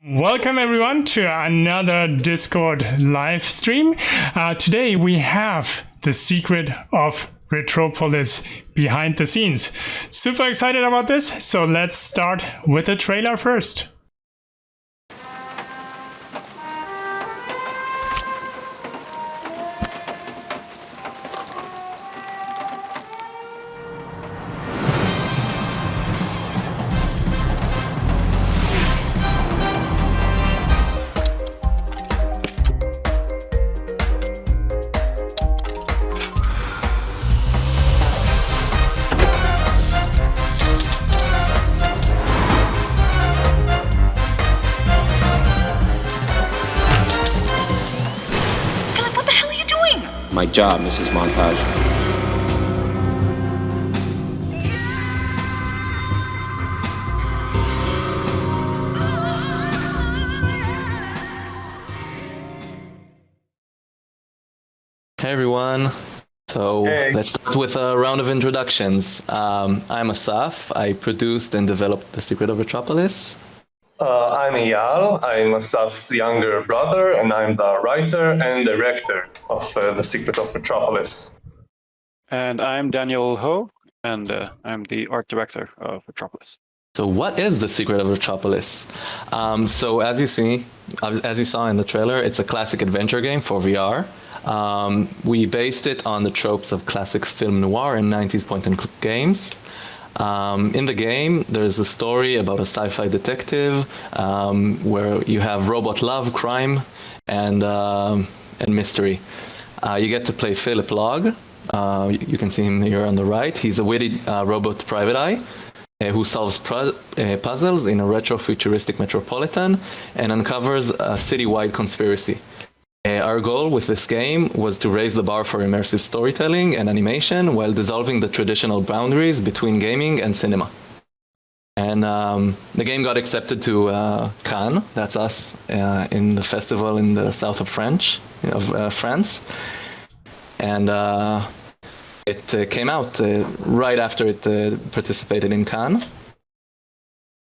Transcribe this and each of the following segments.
Welcome everyone to another Discord live stream. Today we have the Secret of Retropolis behind the scenes. Super excited about this, so let's start with the trailer first. My job, Mrs. Montage. Hey everyone. Let's start with a round of introductions. I'm Asaf. I produced and developed The Secret of Retropolis. I'm Eyal. I'm Asaf's younger brother, and I'm the writer and director of The Secret of Retropolis. And I'm Daniel Ho, and I'm the art director of Retropolis. So what is The Secret of Retropolis? So as you saw in the trailer, it's a classic adventure game for VR. We based it on the tropes of classic film noir and 90s point-and-click games. In the game, there's a story about a sci-fi detective where you have robot love, crime, and mystery. You get to play Philip Log. You can see him here on the right. He's a witty robot private eye who solves puzzles in a retro-futuristic metropolitan and uncovers a citywide conspiracy. Our goal with this game was to raise the bar for immersive storytelling and animation while dissolving the traditional boundaries between gaming and cinema. And the game got accepted to Cannes, that's us, in the festival in the south of France. And it came out right after it participated in Cannes.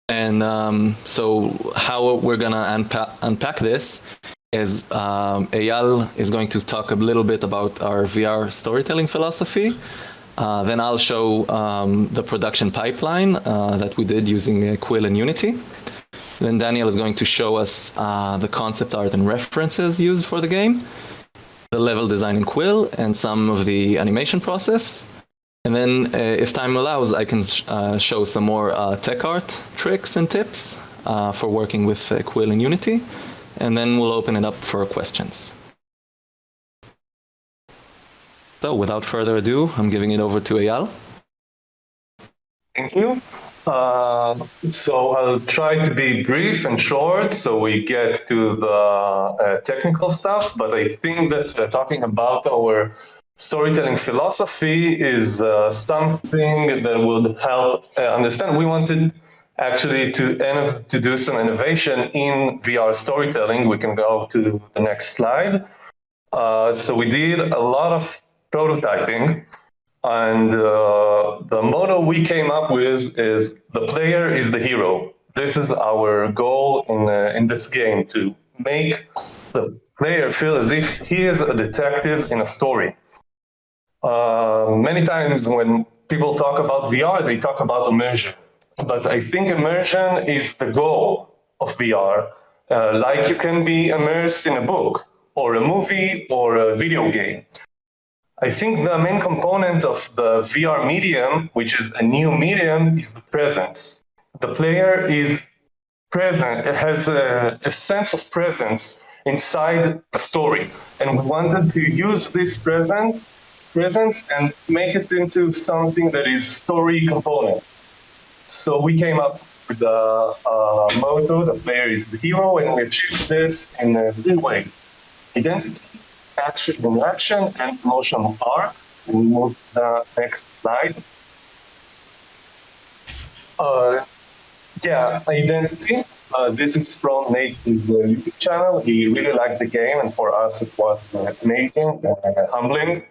And so how we're gonna unpack this is Eyal is going to talk a little bit about our VR storytelling philosophy. Then I'll show the production pipeline that we did using Quill and Unity. Then Daniel is going to show us the concept art and references used for the game, the level design in Quill, and some of the animation process. And then, if time allows, I can show some more tech art tricks and tips for working with Quill and Unity. And then we'll open it up for questions. So without further ado, I'm giving it over to Eyal. Thank you. So I'll try to be brief and short so we get to the technical stuff, but I think that talking about our storytelling philosophy is something that would help understand. We wanted actually to do some innovation in VR storytelling. We can go to the next slide. So we did a lot of prototyping, and the motto we came up with is the player is the hero. This is our goal in this game, to make the player feel as if he is a detective in a story. Many times when people talk about VR, they talk about immersion. But I think immersion is the goal of VR. Like you can be immersed in a book, or a movie, or a video game. I think the main component of the VR medium, which is a new medium, is the presence. The player is present, it has a sense of presence inside a story. And we wanted to use this presence and make it into something that is story component. So we came up with the motto, the player is the hero, and we achieved this in 3 ways. Identity, action and action, and emotional arc. We move to the next slide. Identity. This is from Nate's YouTube channel. He really liked the game, and for us it was amazing and humbling.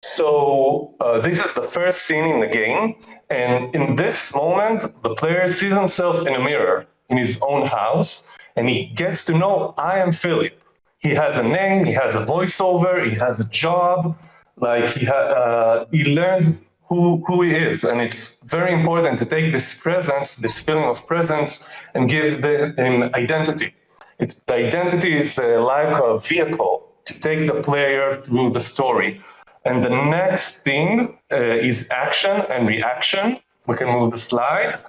So this is the first scene in the game, and in this moment, the player sees himself in a mirror. in his own house, and he gets to know, I am Philip. He has a name, he has a voiceover, he has a job, like he learns who he is. And it's very important to take this presence, this feeling of presence, and give him identity. The identity is like a vehicle to take the player through the story. And the next thing is action and reaction. We can move the slide.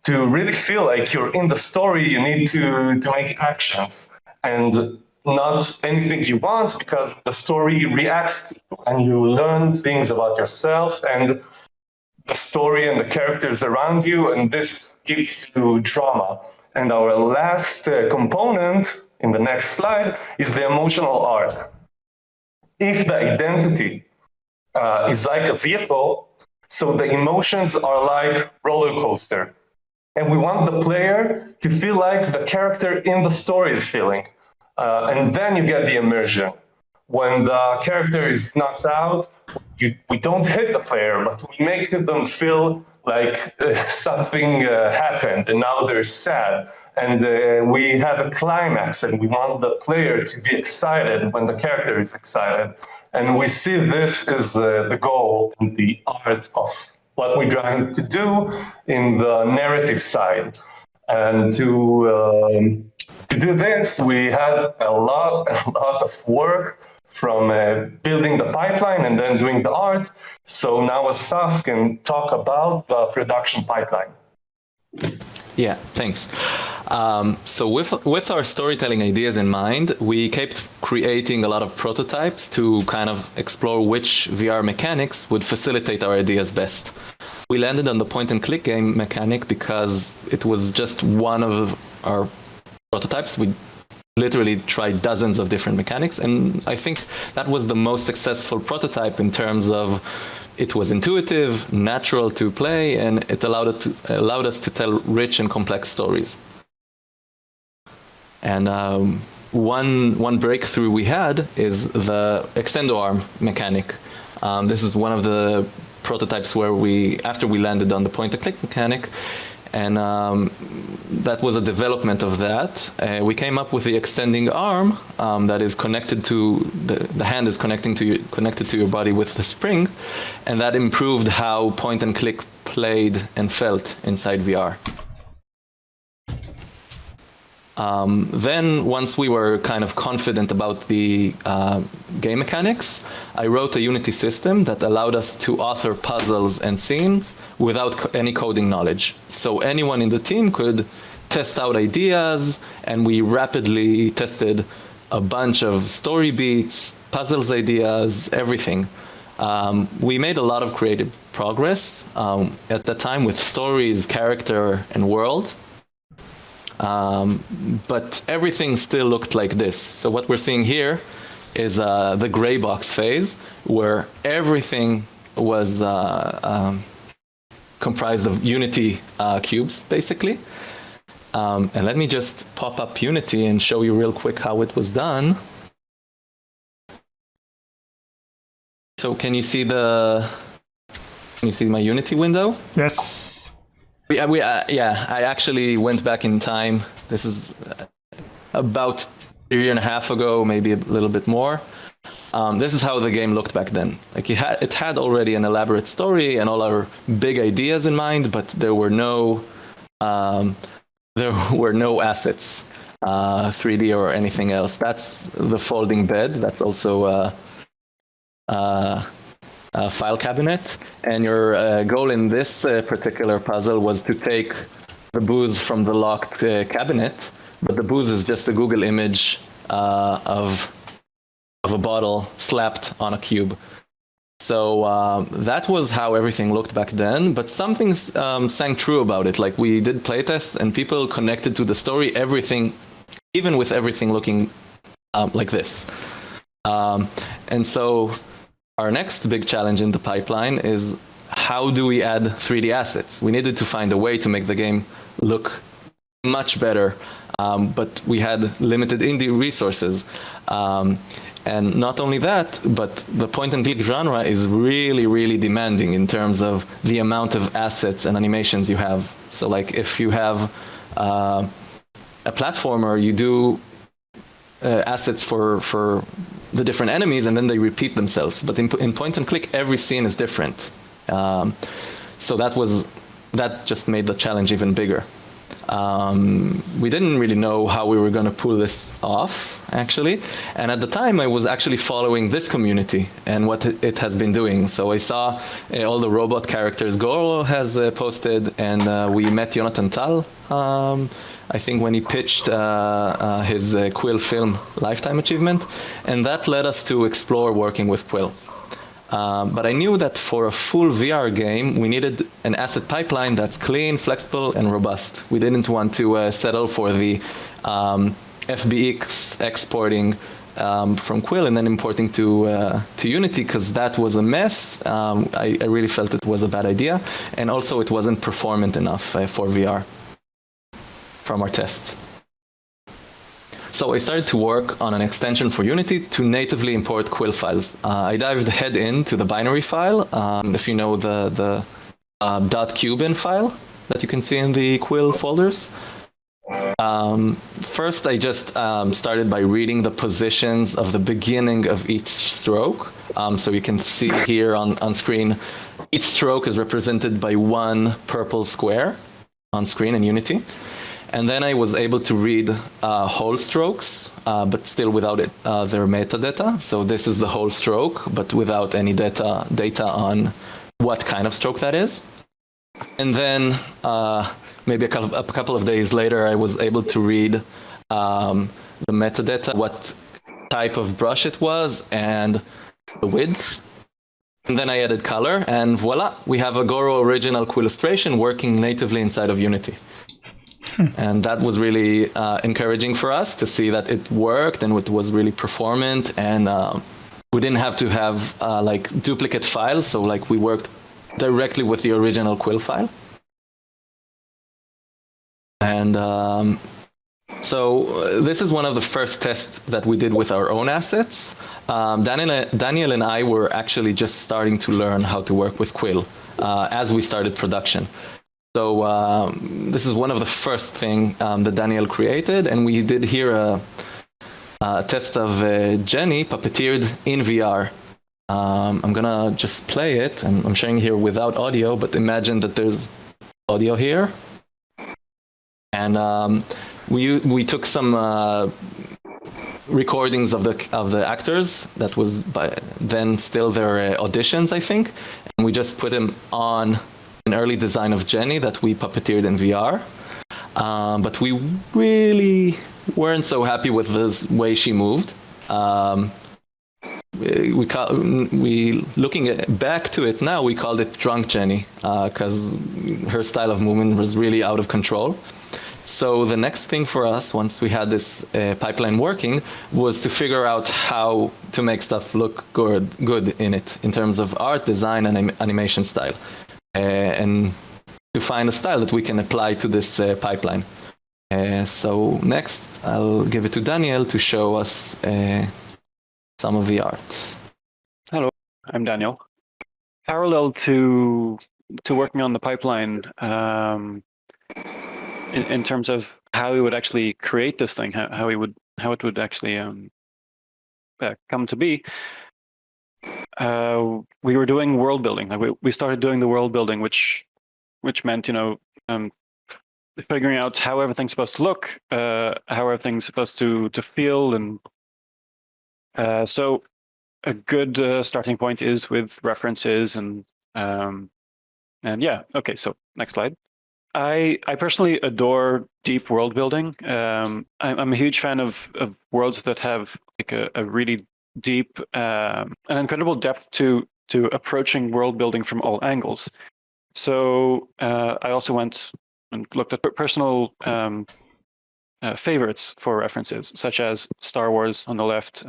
To really feel like you're in the story, you need to make actions and not anything you want, because the story reacts to you and you learn things about yourself and the story and the characters around you, and this gives you drama. And our last component in the next slide is the emotional arc. If the identity is like a vehicle, so the emotions are like roller coaster. And we want the player to feel like the character in the story is feeling. And then you get the immersion. When the character is knocked out, we don't hit the player, but we make them feel like something happened and now they're sad. And we have a climax and we want the player to be excited when the character is excited. And we see this as the goal and the art of what we're trying to do in the narrative side. And to do this, we had a lot of work from building the pipeline and then doing the art. So now Asaf can talk about the production pipeline. Yeah, thanks. So with our storytelling ideas in mind, we kept creating a lot of prototypes to kind of explore which VR mechanics would facilitate our ideas best. We landed on the point-and-click game mechanic because it was just one of our prototypes. We literally tried dozens of different mechanics, and I think that was the most successful prototype in terms of it was intuitive, natural to play, and it allowed us to tell rich and complex stories. And one breakthrough we had is the extendo arm mechanic. This is one of the prototypes where after we landed on the point-and-click mechanic, and that was a development of that. We came up with the extending arm that is connected to the hand is connected to your body with the spring, and that improved how point-and-click played and felt inside VR. Then, once we were kind of confident about the game mechanics, I wrote a Unity system that allowed us to author puzzles and scenes without any coding knowledge. So anyone in the team could test out ideas, and we rapidly tested a bunch of story beats, puzzles ideas, everything. We made a lot of creative progress at that time with stories, character, and world. But everything still looked like this. So what we're seeing here is the gray box phase, where everything was comprised of Unity cubes, basically. And let me just pop up Unity and show you real quick how it was done. So can you see my Unity window? Yes. Yeah, I actually went back in time. This is about a year and a half ago, maybe a little bit more. This is how the game looked back then. Like it had already an elaborate story and all our big ideas in mind, but there were no assets, 3D or anything else. That's the folding bed. That's also a file cabinet, and your goal in this particular puzzle was to take the booze from the locked cabinet, but the booze is just a Google image of a bottle slapped on a cube. So that was how everything looked back then, but something sang true about it. Like, we did playtests and people connected to the story, everything, even with everything looking like this. And so our next big challenge in the pipeline is, how do we add 3D assets? We needed to find a way to make the game look much better but we had limited indie resources. And not only that, but the point-and-click genre is really, really demanding in terms of the amount of assets and animations you have. So like if you have a platformer, you do assets for the different enemies, and then they repeat themselves. But in point-and-click, every scene is different. So that just made the challenge even bigger. We didn't really know how we were going to pull this off, actually. And at the time, I was actually following this community and what it has been doing. So I saw all the robot characters Goro has posted, and we met Jonathan Tal, I think, when he pitched his Quill film Lifetime Achievement. And that led us to explore working with Quill. But I knew that for a full VR game, we needed an asset pipeline that's clean, flexible, and robust. We didn't want to settle for the FBX exporting from Quill and then importing to Unity, because that was a mess. I really felt it was a bad idea. And also it wasn't performant enough for VR from our tests. So I started to work on an extension for Unity to natively import Quill files. I dived head into the binary file, if you know the .cubin file that you can see in the Quill folders. First, I just started by reading the positions of the beginning of each stroke. So you can see here on screen, each stroke is represented by one purple square on screen in Unity. And then I was able to read whole strokes, but still without their metadata. So this is the whole stroke, but without any data on what kind of stroke that is. And then maybe a couple of days later, I was able to read the metadata, what type of brush it was, and the width. And then I added color, and voila, we have a Goro original Quillustration working natively inside of Unity. And that was really encouraging for us to see that it worked and it was really performant, and we didn't have to have like duplicate files. So like we worked directly with the original Quill file. And so this is one of the first tests that we did with our own assets. Daniel and I were actually just starting to learn how to work with Quill as we started production. So this is one of the first things that Daniel created, and we did here a test of Jenny puppeteered in VR. I'm gonna just play it, and I'm sharing here without audio, but imagine that there's audio here. And we took some recordings of the actors that was by then still their auditions, I think, and we just put them on an early design of Jenny that we puppeteered in VR. But we really weren't so happy with the way she moved. We looking back to it now, we called it Drunk Jenny because her style of movement was really out of control. So the next thing for us, once we had this pipeline working, was to figure out how to make stuff look good in it, in terms of art, design, and animation style. And to find a style that we can apply to this pipeline. So next, I'll give it to Daniel to show us some of the art. Hello, I'm Daniel. Parallel to working on the pipeline, in terms of how we would actually create this thing, how it would actually come to be. We were doing world building. Like we started doing the world building, which meant figuring out how everything's supposed to look, how everything's supposed to feel, and so a good starting point is with references and yeah. Okay, so next slide. I personally adore deep world building. I'm a huge fan of worlds that have like a really deep, an incredible depth to approaching world building from all angles. So I also went and looked at personal favorites for references, such as Star Wars on the left,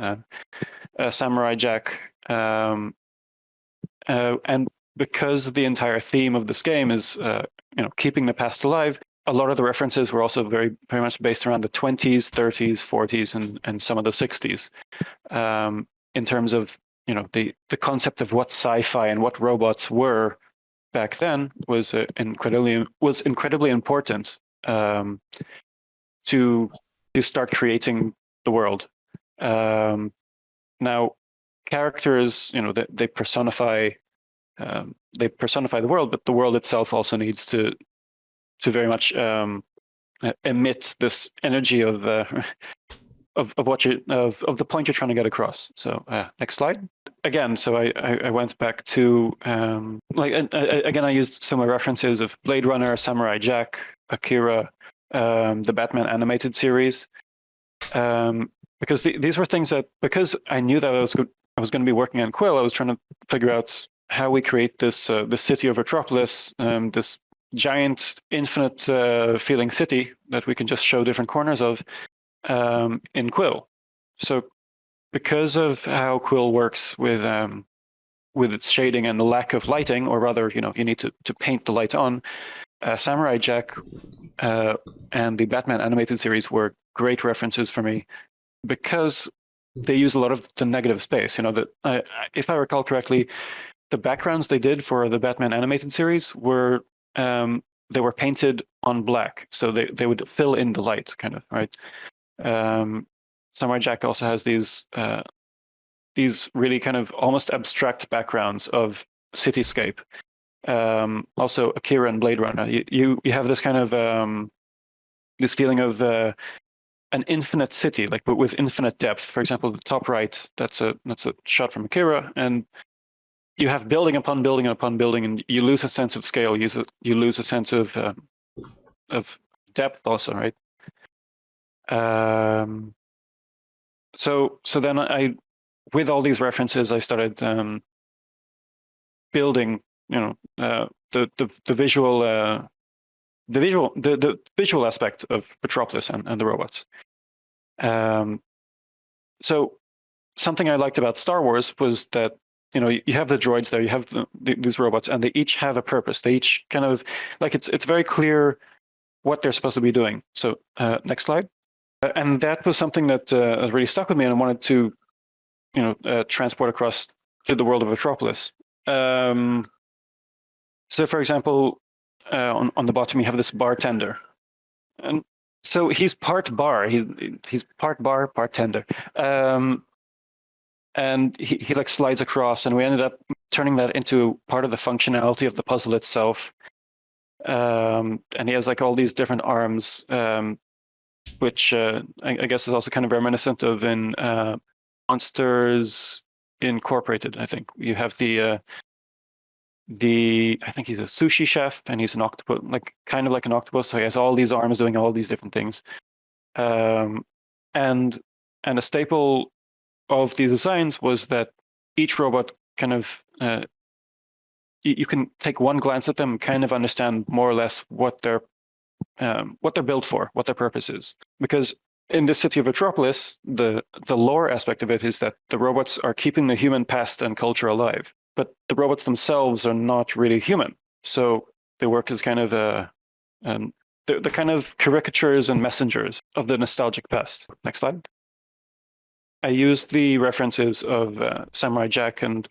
Samurai Jack, and because the entire theme of this game is keeping the past alive, a lot of the references were also very much based around the 20s, 30s, 40s, and some of the 60s, in terms of the concept of what sci-fi and what robots were back then was incredibly important to start creating the world. Now, characters, they personify the world, but the world itself also needs to very much emit this energy of the point you're trying to get across. So next slide. Again, so I went back to again, I used similar references of Blade Runner, Samurai Jack, Akira, the Batman animated series, because these were things that, because I knew that I was going to be working on Quill, I was trying to figure out how we create this the city of Retropolis, this giant, infinite feeling city that we can just show different corners of in Quill. So because of how Quill works with its shading and the lack of lighting, or rather, you need to paint the light on, Samurai Jack and the Batman animated series were great references for me, because they use a lot of the negative space. If I recall correctly, the backgrounds they did for the Batman animated series were they were painted on black, so they would fill in the light, kind of, right? Samurai Jack also has these really kind of almost abstract backgrounds of cityscape. Also, Akira and Blade Runner, you have this kind of this feeling of an infinite city, like, but with infinite depth. For example, the top right, that's a shot from Akira, and you have building upon building upon building, and you lose a sense of scale. You lose a sense of depth also, right? So then I, with all these references, I started building, the visual aspect of Metropolis and the robots. So something I liked about Star Wars was that, you have the droids there, you have these robots, and they each have a purpose. They each kind of, like, it's very clear what they're supposed to be doing. So next slide. And that was something that really stuck with me, and I wanted to, transport across to the world of Metropolis. So, for example, on the bottom you have this bartender, and so he's part bar. He's part bar, part tender, and he like slides across, and we ended up turning that into part of the functionality of the puzzle itself. And he has like all these different arms, which I guess is also kind of reminiscent of in Monsters Incorporated. I think you have I think he's a sushi chef, and he's an octopus, like kind of like an octopus. So he has all these arms doing all these different things. And a staple of these designs was that each robot kind of you can take one glance at them and kind of understand more or less what they're built for, what their purpose is. Because in this city of Retropolis, the lore aspect of it is that the robots are keeping the human past and culture alive, but the robots themselves are not really human. So they work as kind of they're kind of caricatures and messengers of the nostalgic past. Next slide. I used the references of Samurai Jack and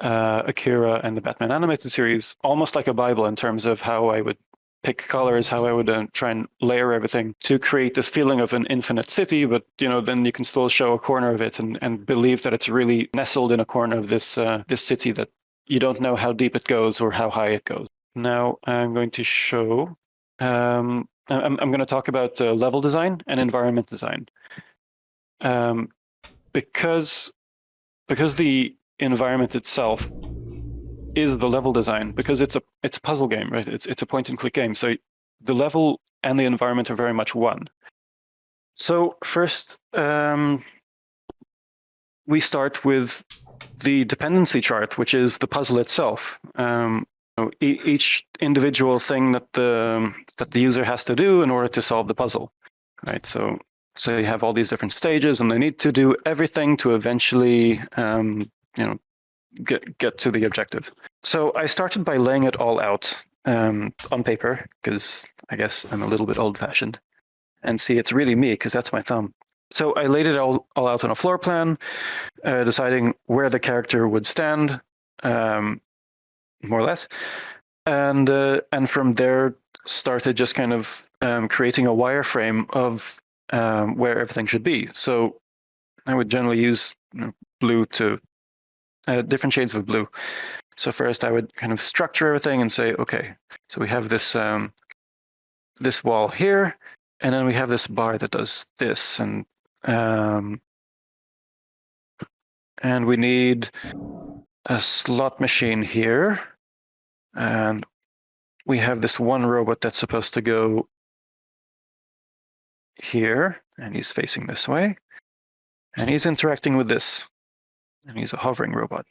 Akira and the Batman animated series almost like a Bible, in terms of how I would pick colors, how I would try and layer everything to create this feeling of an infinite city, but then you can still show a corner of it and believe that it's really nestled in a corner of this city that you don't know how deep it goes or how high it goes. Now I'm going to show, I'm going to talk about level design and environment design. Because the environment itself is the level design, because it's a puzzle game, right? It's a point and click game. So the level and the environment are very much one. So first, we start with the dependency chart, which is the puzzle itself. Each individual thing that the user has to do in order to solve the puzzle, right? So you have all these different stages, and they need to do everything to eventually, get to the objective. So I started by laying it all out on paper, because I guess I'm a little bit old-fashioned, and see it's really me, because that's my thumb. So I laid it all out on a floor plan, deciding where the character would stand, more or less, and from there started just kind of creating a wireframe of where everything should be. So I would generally use blue to different shades of blue. So first I would kind of structure everything and say, okay, so we have this this wall here, and then we have this bar that does this, and we need a slot machine here, and we have this one robot that's supposed to go here, and he's facing this way, and he's interacting with this, and he's a hovering robot.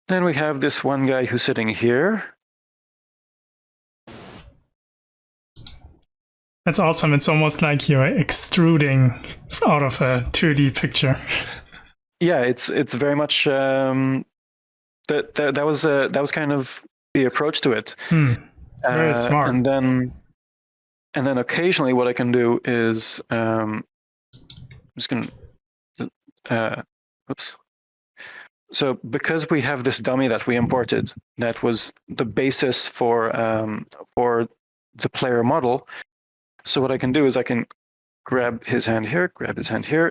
Then we have this one guy who's sitting here. That's awesome. It's almost like you're extruding out of a 2D picture. Yeah, it's very much that was kind of the approach to it. Very smart. And then occasionally what I can do is I'm just gonna oops. So because we have this dummy that we imported, that was the basis for the player model. So what I can do is I can grab his hand here,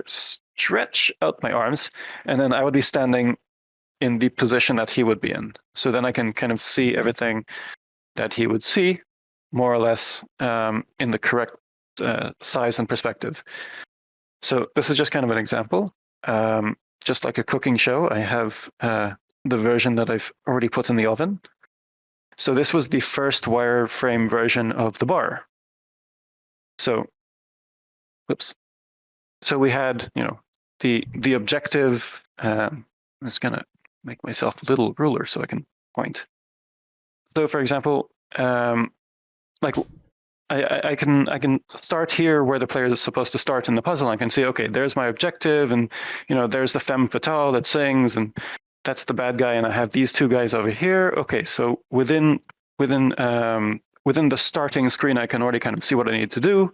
stretch out my arms, and then I would be standing in the position that he would be in. So then I can kind of see everything that he would see, more or less, in the correct size and perspective. So this is just kind of an example. Just like a cooking show, I have the version that I've already put in the oven. So this was the first wireframe version of the bar. So, whoops. So we had, the objective. I'm just gonna make myself a little ruler so I can point. So, for example, like I can start here where the player is supposed to start in the puzzle. I can see, okay, there's my objective, and there's the femme fatale that sings, and that's the bad guy, and I have these two guys over here. Okay, so within the starting screen, I can already kind of see what I need to do.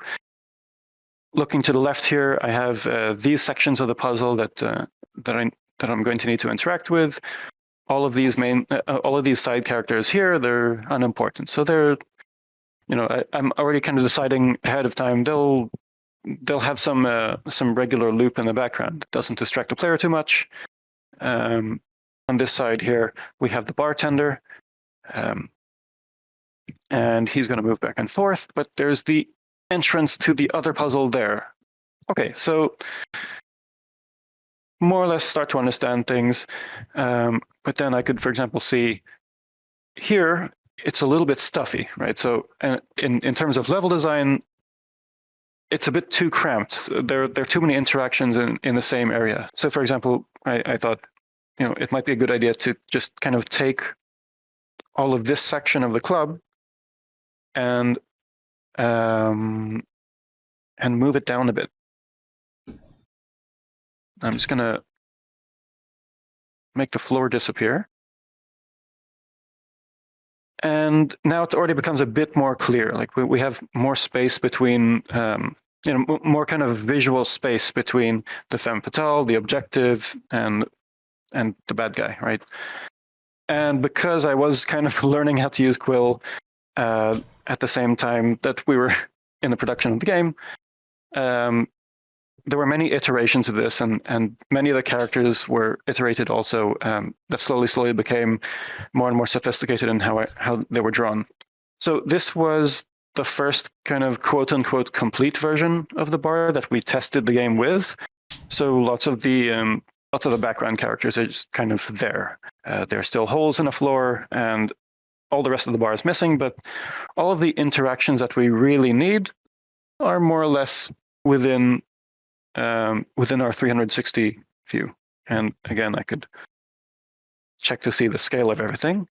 Looking to the left here, I have these sections of the puzzle that I'm going to need to interact with. All of these side characters here, they're unimportant. So they're, I'm already kind of deciding ahead of time. They'll have some regular loop in the background. It doesn't distract the player too much. On this side here, we have the bartender. And he's going to move back and forth, but there's the entrance to the other puzzle there. Okay, so more or less start to understand things, but then I could, for example, see here, it's a little bit stuffy, right? So in terms of level design, it's a bit too cramped. There are too many interactions in the same area. So for example, I thought, it might be a good idea to just kind of take all of this section of the club and move it down a bit. I'm just gonna make the floor disappear. And now it already becomes a bit more clear. Like we have more space between, more kind of visual space between the femme fatale, the objective, and the bad guy, right? And because I was kind of learning how to use Quill at the same time that we were in the production of the game, there were many iterations of this, and many of the characters were iterated also, that slowly became more and more sophisticated in how they were drawn. So this was the first kind of quote-unquote complete version of the bar that we tested the game with. So lots of the background characters are just kind of there. There are still holes in the floor, and all the rest of the bar is missing, but all of the interactions that we really need are more or less within our 360 view. And again, I could check to see the scale of everything.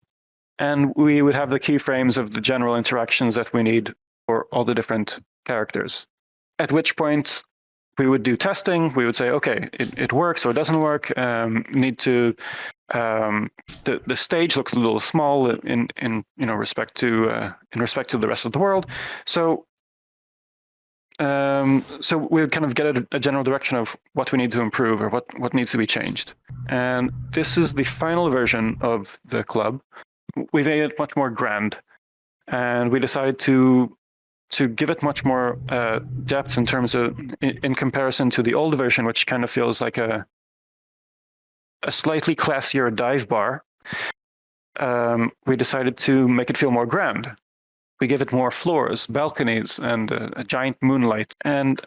And we would have the keyframes of the general interactions that we need for all the different characters. At which point, we would do testing. We would say, okay, it works or it doesn't work. Need to the stage looks a little small in respect to the rest of the world. So we would kind of get a general direction of what we need to improve or what needs to be changed. And this is the final version of the club. We made it much more grand, and we decided to give it much more depth in terms of in comparison to the old version, which kind of feels like a slightly classier dive bar. We decided to make it feel more grand. We give it more floors, balconies, and a giant moonlight, and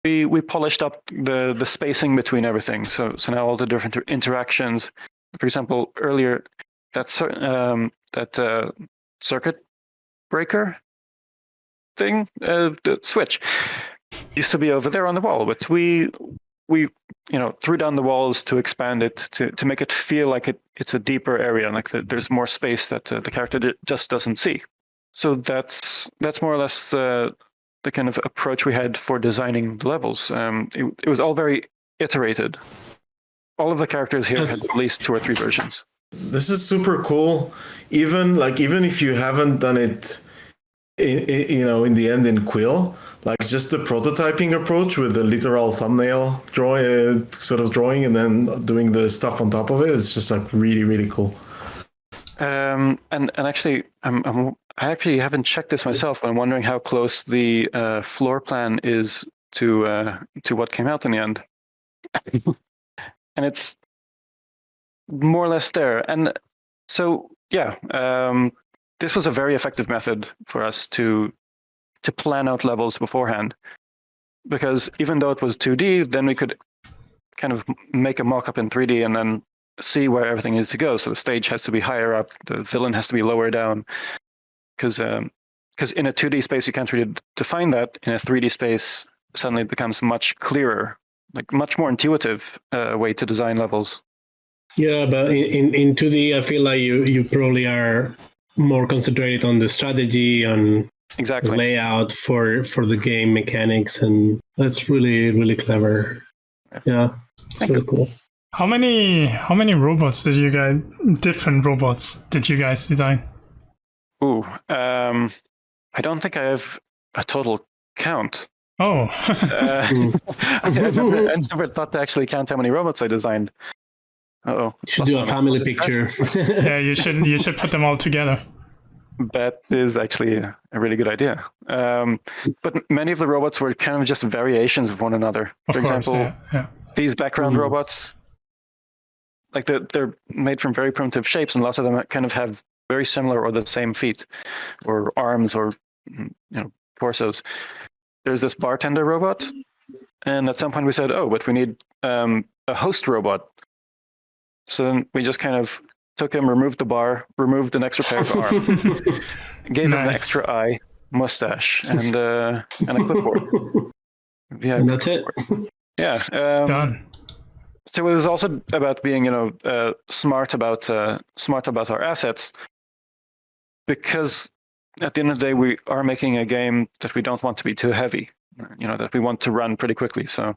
we polished up the spacing between everything. So now all the different interactions. For example, earlier that circuit breaker thing, the switch, used to be over there on the wall, but we threw down the walls to expand it to make it feel like it's a deeper area, like there's more space that the character just doesn't see. So that's more or less the kind of approach we had for designing the levels. It was all very iterated. All of the characters here had at least 2 or 3 versions. This is super cool. Even if you haven't done it, in the end in Quill, like just the prototyping approach with the literal thumbnail drawing and then doing the stuff on top of it, it's just like really, really cool. And actually, I actually haven't checked this myself, but I'm wondering how close the floor plan is to what came out in the end. And it's more or less there. And so, yeah, this was a very effective method for us to plan out levels beforehand. Because even though it was 2D, then we could kind of make a mock-up in 3D and then see where everything needs to go. So the stage has to be higher up, the villain has to be lower down. Because in a 2D space, you can't really define that. In a 3D space, suddenly it becomes much clearer, like much more intuitive way to design levels. Yeah, but in 2D, I feel like you probably are more concentrated on the strategy, on exactly layout for the game mechanics, and that's really, really clever. Yeah, it's really cool. How many robots different robots did you guys design? Ooh, I don't think I have a total count. Oh. I never thought to actually count how many robots I designed. Uh-oh. You should do a family picture. Yeah, you should put them all together. That is actually a really good idea. But many of the robots were kind of just variations of one another. For example, these background robots, like they're made from very primitive shapes, and lots of them kind of have very similar or the same feet or arms or torsos. There's this bartender robot, and at some point we said, oh, but we need a host robot. So then we just kind of took him, removed the bar, removed an extra pair of arms, gave him an extra eye, mustache, and a clipboard. Yeah, and that's it. Yeah. Done. So it was also about being, smart about our assets, because at the end of the day, we are making a game that we don't want to be too heavy, that we want to run pretty quickly. So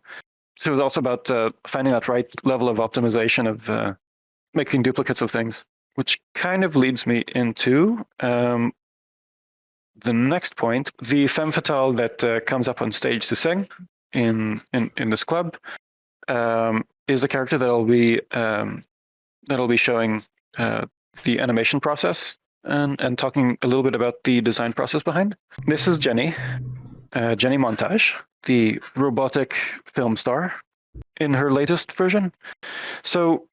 it was also about finding that right level of optimization of making duplicates of things, which kind of leads me into the next point. The femme fatale that comes up on stage to sing in this club is the character that'll be showing the animation process and talking a little bit about the design process behind. This is Jenny Montage, the robotic film star in her latest version. So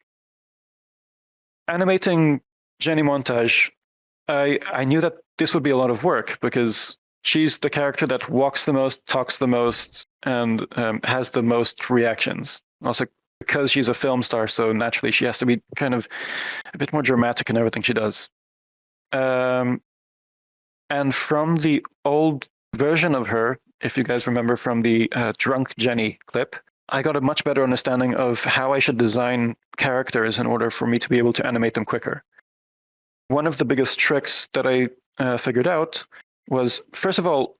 animating Jenny Montage, I knew that this would be a lot of work because she's the character that walks the most, talks the most, and has the most reactions. Also, because she's a film star, so naturally she has to be kind of a bit more dramatic in everything she does. And from the old version of her, if you guys remember from the Drunk Jenny clip, I got a much better understanding of how I should design characters in order for me to be able to animate them quicker. One of the biggest tricks that I figured out was, first of all,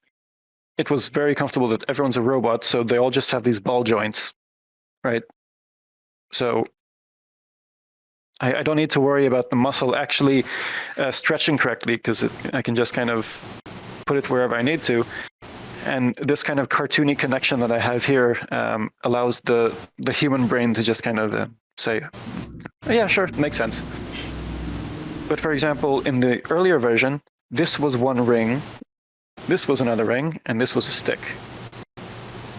it was very comfortable that everyone's a robot, so they all just have these ball joints, right? So I don't need to worry about the muscle actually stretching correctly, because I can just kind of put it wherever I need to. And this kind of cartoony connection that I have here allows the human brain to just kind of say, oh, yeah, sure, makes sense. But for example, in the earlier version, this was one ring, this was another ring, and this was a stick.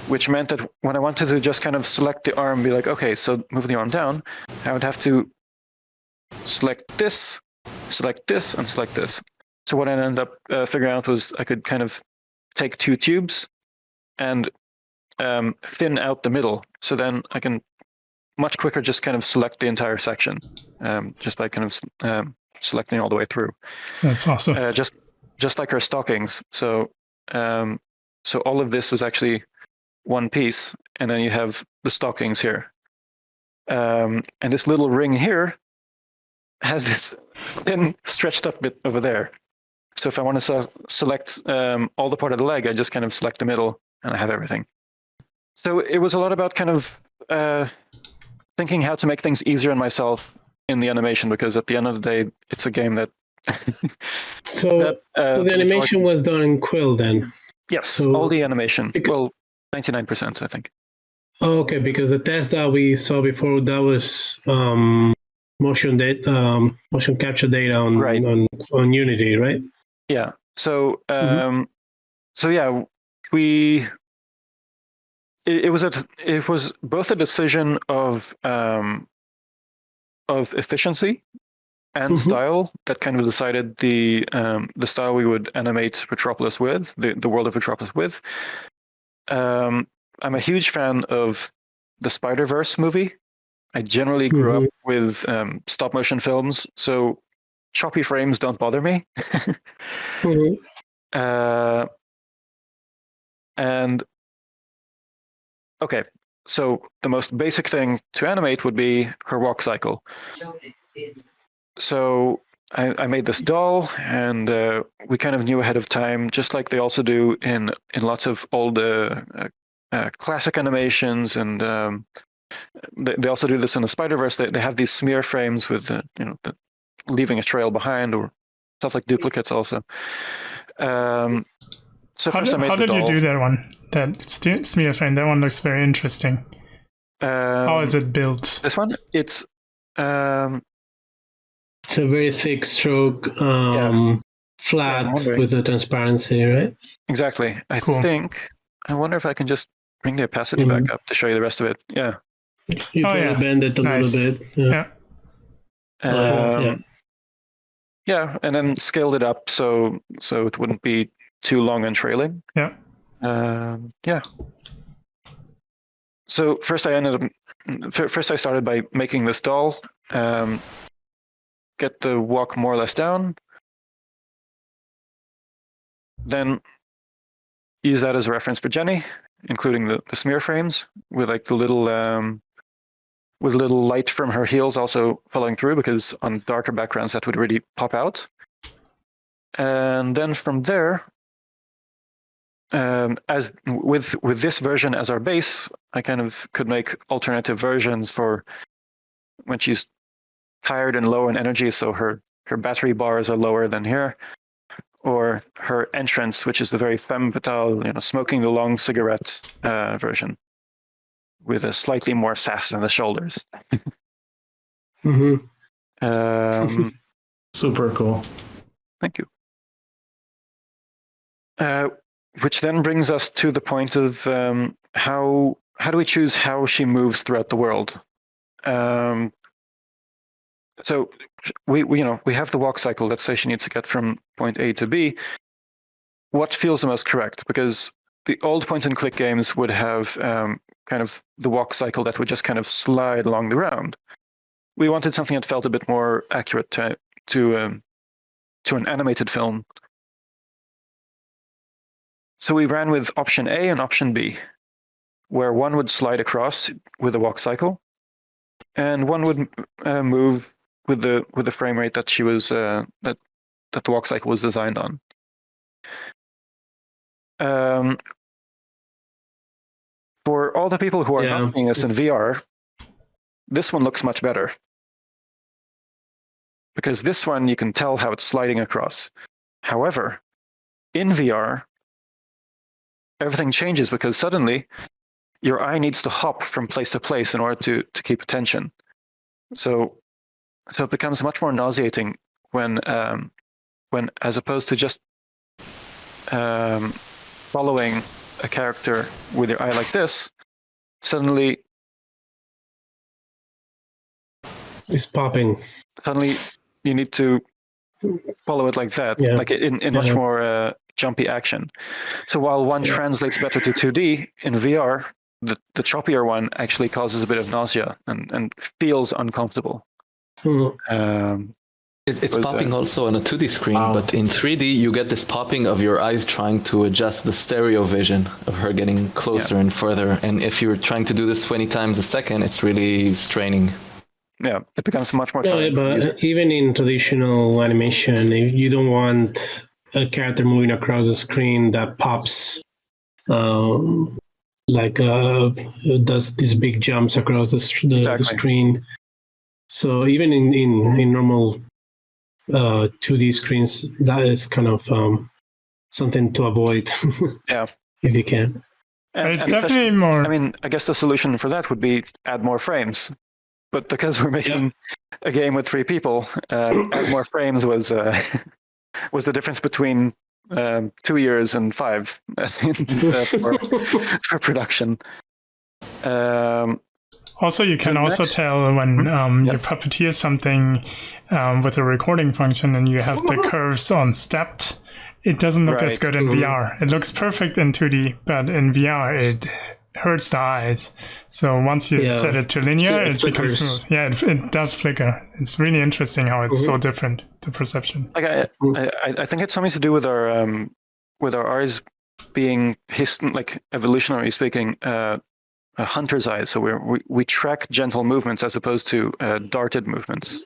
Which meant that when I wanted to just kind of select the arm, be like, okay, so move the arm down, I would have to select this, and select this. So what I ended up figuring out was I could kind of take two tubes and thin out the middle. So then I can much quicker just kind of select the entire section, just by kind of selecting all the way through. That's awesome. Just like our stockings. So all of this is actually one piece, and then you have the stockings here. And this little ring here has this thin stretched up bit over there. So if I want to select all the part of the leg, I just kind of select the middle and I have everything. So it was a lot about kind of thinking how to make things easier on myself in the animation, because at the end of the day, it's a game that... So the animation was done in Quill then? Yes, so all the animation. Well, 99%, I think. Oh, okay, because the test that we saw before, that was motion capture data on Unity, right? Yeah. So so yeah, it was both a decision of efficiency and style that kind of decided the style we would animate Retropolis with, the world of Retropolis with. I'm a huge fan of the Spider-Verse movie. I generally grew up with stop motion films, so choppy frames don't bother me. And okay, so the most basic thing to animate would be her walk cycle. So I made this doll, and we kind of knew ahead of time, just like they also do in lots of old classic animations, and they also do this in the Spider-Verse. They have these smear frames with leaving a trail behind, or stuff like duplicates also. So first I made the doll. How did you do that one? That smear frame. That one looks very interesting. How is it built? This one, it's a very thick stroke, flat with the transparency, right? Exactly. Cool. I wonder if I can just bring the opacity back up to show you the rest of it. Yeah. You can bend it a little bit. Yeah. Yeah, and then scaled it up so it wouldn't be too long and trailing. Yeah. Yeah. So first I started by making this doll, get the walk more or less down, then use that as a reference for Jenny, including the smear frames with like the little light from her heels also following through, because on darker backgrounds that would really pop out. And then from there, as with this version as our base, I kind of could make alternative versions for when she's tired and low in energy, so her battery bars are lower than here, or her entrance, which is the very femme fatale, smoking the long cigarette version, with a slightly more sass in the shoulders. Super cool. Thank you. Which then brings us to the point of how do we choose how she moves throughout the world? So we have the walk cycle. Let's say she needs to get from point A to B. What feels the most correct? Because the old point-and-click games would have kind of the walk cycle that would just kind of slide along the ground. We wanted something that felt a bit more accurate to an animated film. So we ran with option A and option B, where one would slide across with the walk cycle, and one would move with the frame rate that she was that the walk cycle was designed on. For all the people who are Yeah. not seeing this in VR, this one looks much better. Because this one, you can tell how it's sliding across. However, in VR, everything changes because suddenly your eye needs to hop from place to place in order to keep attention. So it becomes much more nauseating when as opposed to just following a character with your eye like this, suddenly It's popping. Suddenly you need to follow it like that, Yeah. like in much more jumpy action. So while one translates better to 2D, in VR, the choppier one actually causes a bit of nausea and feels uncomfortable. It's popping also on a 2D screen, but in 3D you get this popping of your eyes trying to adjust the stereo vision of her getting closer and further. And if you're trying to do this 20 times a second, it's really straining. Yeah, it becomes much more tiring. But even in traditional animation, if you don't want a character moving across the screen that pops, does these big jumps across the screen. So even in normal 2D screens, that is kind of something to avoid. Yeah, if you can. And it's definitely more. I mean, I guess the solution for that would be add more frames. But because we're making a game with 3 people, add more frames was the difference between 2 years and 5 for production. Also, you can also tell when you puppeteer something with a recording function and you have the curves on stepped. It doesn't look as good in VR. It looks perfect in 2D, but in VR it hurts the eyes. So once you set it to linear, it becomes smooth. Yeah, it does flicker. It's really interesting how it's so different, the perception. Like I think it's something to do with our eyes being like evolutionarily speaking, a hunter's eyes. So we track gentle movements as opposed to darted movements.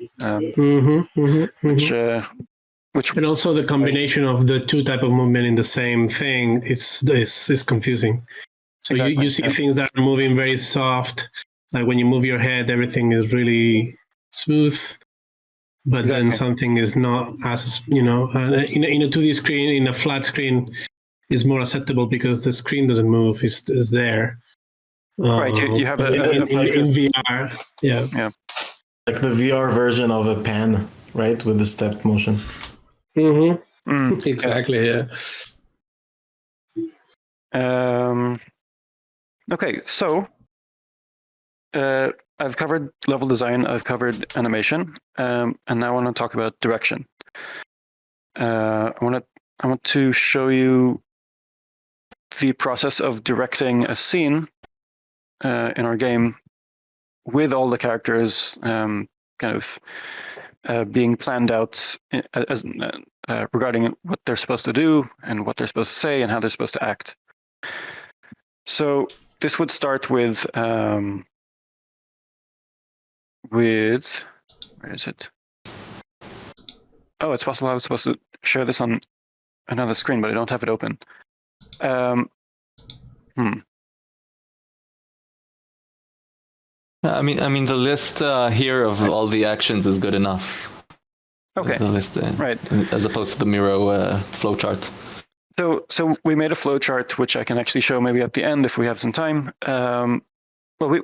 Which and also the combination of the 2 type of movement in the same thing is confusing. So you see things that are moving very soft, like when you move your head, everything is really smooth, but then something is not as, in a 2D screen, in a flat screen, is more acceptable because the screen doesn't move, it's there. Right, you have in VR, yeah. Like the VR version of a pen, right, with the stepped motion. Exactly, yeah. Okay, so I've covered level design, I've covered animation, and now I want to talk about direction. I want to show you the process of directing a scene in our game with all the characters being planned out as regarding what they're supposed to do and what they're supposed to say and how they're supposed to act. So this would start with where is it? Oh, it's possible I was supposed to share this on another screen, but I don't have it open. I mean, the list here of all the actions is good enough. Okay. The list, right. As opposed to the Miro flowchart. So we made a flowchart, which I can actually show maybe at the end if we have some time. Well,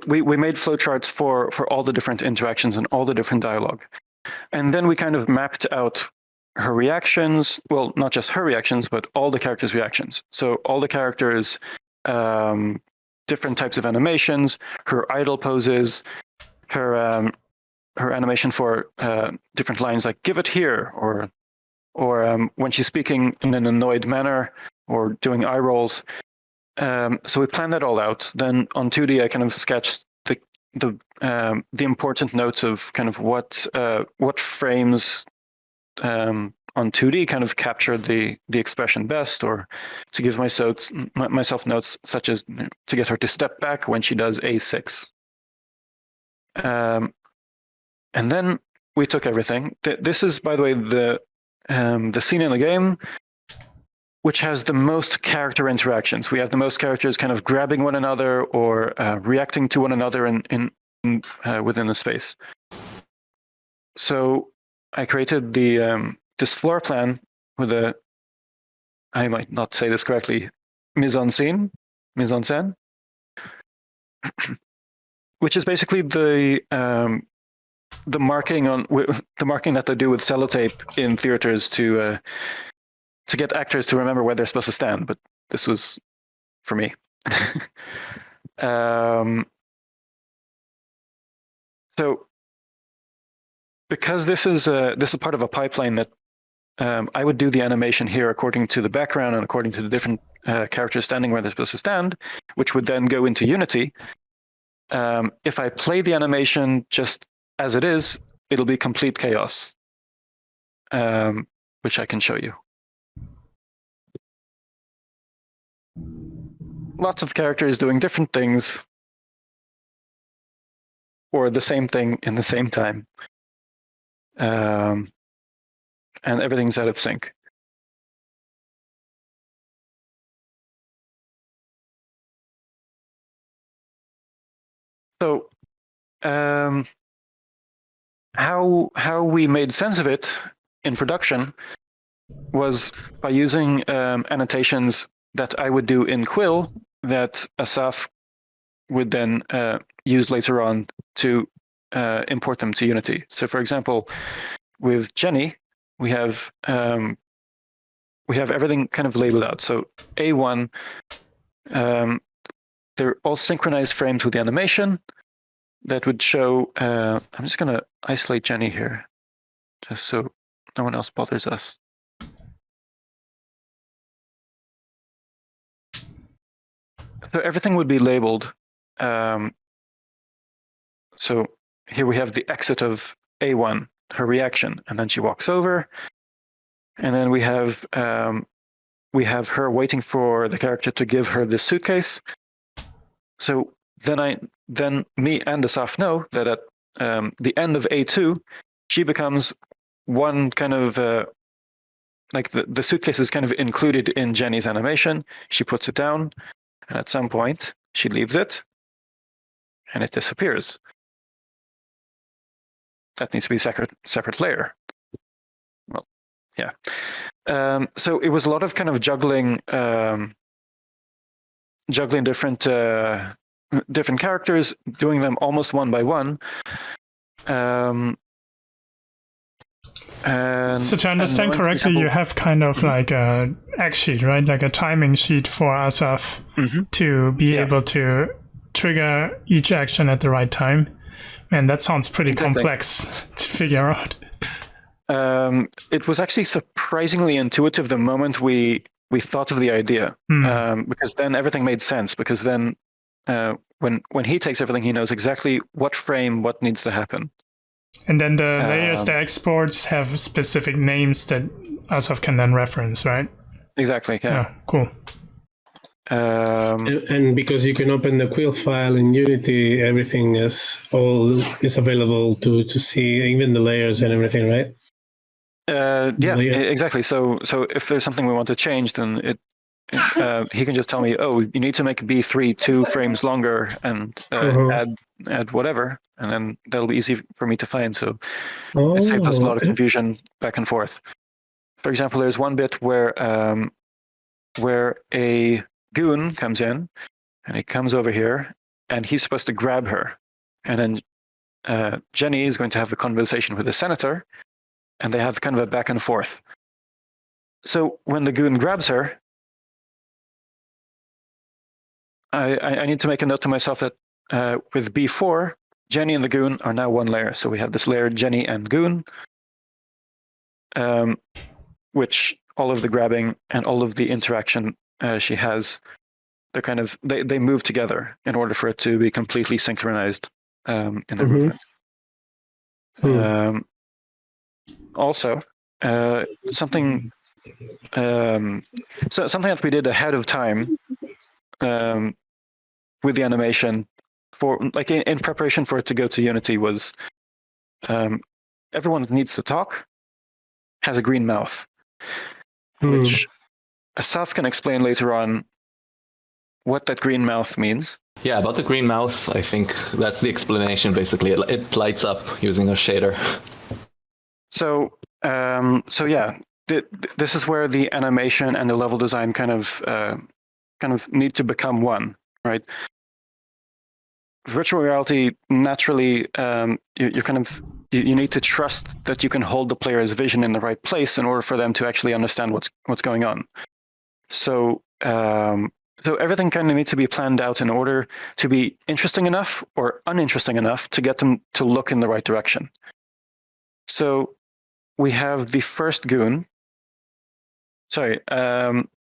we made flowcharts for all the different interactions and all the different dialogue. And then we kind of mapped out her reactions. Well, not just her reactions, but all the characters' reactions. So all the characters, different types of animations, her idle poses, her animation for different lines like "give it here" or when she's speaking in an annoyed manner or doing eye rolls. So we planned that all out. Then on 2D, I kind of sketched the important notes of kind of what frames on 2D kind of captured the expression best, or to give myself notes such as to get her to step back when she does A6. And then we took everything. This is, by the way, the scene in the game which has the most character interactions. We have the most characters kind of grabbing one another or reacting to one another within the space. So I created this floor plan with I might not say this correctly, mise en scène, which is basically the marking that they do with sellotape in theaters to get actors to remember where they're supposed to stand. But this was for me. So because this is part of a pipeline that I would do the animation here according to the background and according to the different characters standing where they're supposed to stand, which would then go into Unity. If I play the animation just as it is, it'll be complete chaos, which I can show you. Lots of characters doing different things or the same thing in the same time. And everything's out of sync. So how we made sense of it in production was by using annotations that I would do in Quill that Asaf would then use later on to import them to Unity. So for example, with Jenny, we have everything kind of labeled out. So A1, they're all synchronized frames with the animation that would show. I'm just going to isolate Jenny here, just so no one else bothers us. So everything would be labeled. So here we have the exit of A1, her reaction, and then she walks over, and then we have her waiting for the character to give her this suitcase. So then me and Asaf know that at the end of A2, she becomes one kind of like the suitcase is kind of included in Jenny's animation. She puts it down, and at some point she leaves it, and it disappears. That needs to be a separate layer. Well, yeah. So it was a lot of kind of juggling different characters, doing them almost one by one. So to understand correctly, you have kind of like a act sheet, right? Like a timing sheet for Asaf to be able to trigger each action at the right time. And that sounds pretty complex to figure out. It was actually surprisingly intuitive the moment we thought of the idea, because then everything made sense. Because then when he takes everything, he knows exactly what frame, what needs to happen. And then the layers, the exports have specific names that Asaf can then reference, right? Exactly, yeah. Cool. And because you can open the Quill file in Unity, everything is available to see, even the layers and everything, right? Exactly. So if there's something we want to change, then he can just tell me, oh, you need to make B3 2 frames longer and add whatever, and then that'll be easy for me to find. So it saves us a lot of confusion back and forth. For example, there's one bit where a goon comes in, and he comes over here, and he's supposed to grab her, and then Jenny is going to have a conversation with the senator, and they have kind of a back and forth. So when the goon grabs her, I need to make a note to myself that with B4, Jenny and the goon are now one layer. So we have this layer Jenny and goon, which all of the grabbing and all of the interaction she has, they move together in order for it to be completely synchronized in the movement. Also, something that we did ahead of time with the animation for in preparation for it to go to Unity was everyone that needs to talk has a green mouth, which Asaf can explain later on what that green mouth means. Yeah, about the green mouth, I think that's the explanation. Basically, it lights up using a shader. So yeah, this is where the animation and the level design kind of need to become one, right? Virtual reality, naturally, you need to trust that you can hold the player's vision in the right place in order for them to actually understand what's going on. So everything kind of needs to be planned out in order to be interesting enough or uninteresting enough to get them to look in the right direction. So we have the first goon.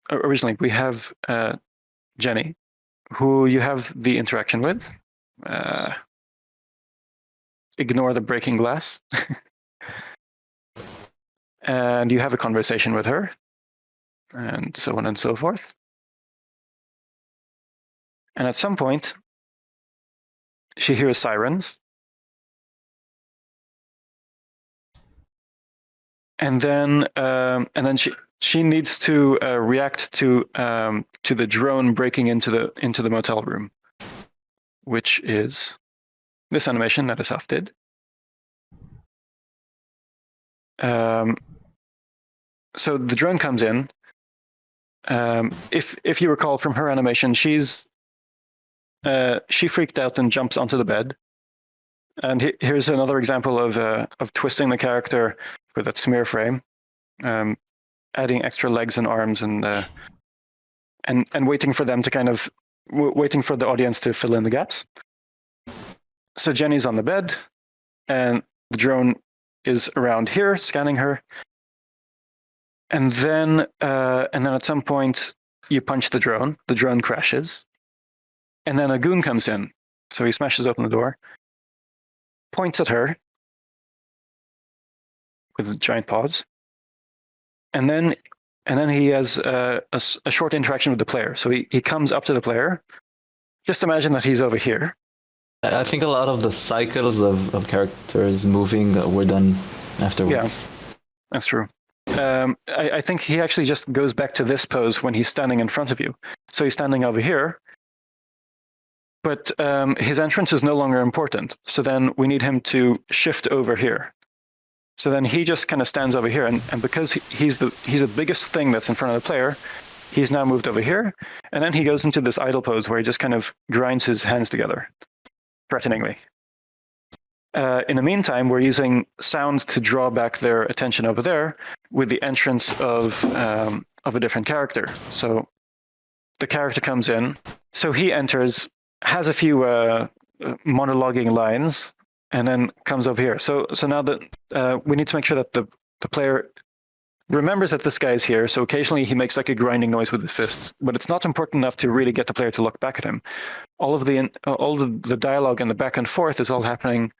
Originally we have Jenny, who you have the interaction with. Ignore the breaking glass. And you have a conversation with her, and so on and so forth. And at some point, she hears sirens. And then she needs to react to the drone breaking into the motel room, which is this animation that Asaf did. So the drone comes in. If you recall from her animation, she freaked out and jumps onto the bed. And here's another example of twisting the character with that smear frame, adding extra legs and arms and waiting for them to waiting for the audience to fill in the gaps. So Jenny's on the bed, and the drone is around here scanning her. And then at some point you punch the drone crashes, and then a goon comes in. So he smashes open the door, points at her with giant paws, and then he has a short interaction with the player. So he comes up to the player. Just imagine that he's over here. I think a lot of the cycles of characters moving were done afterwards. Yeah, that's true. I think he actually just goes back to this pose when he's standing in front of you. So he's standing over here, but his entrance is no longer important. So then we need him to shift over here. So then he just kind of stands over here, and because he's the biggest thing that's in front of the player, he's now moved over here, and then he goes into this idle pose where he just kind of grinds his hands together, threateningly. In the meantime, we're using sound to draw back their attention over there with the entrance of a different character. So the character comes in. So he enters, has a few monologuing lines, and then comes over here. So now that we need to make sure that the player remembers that this guy is here. So occasionally he makes like a grinding noise with his fists, but it's not important enough to really get the player to look back at him. All of the dialogue and the back and forth is all happening.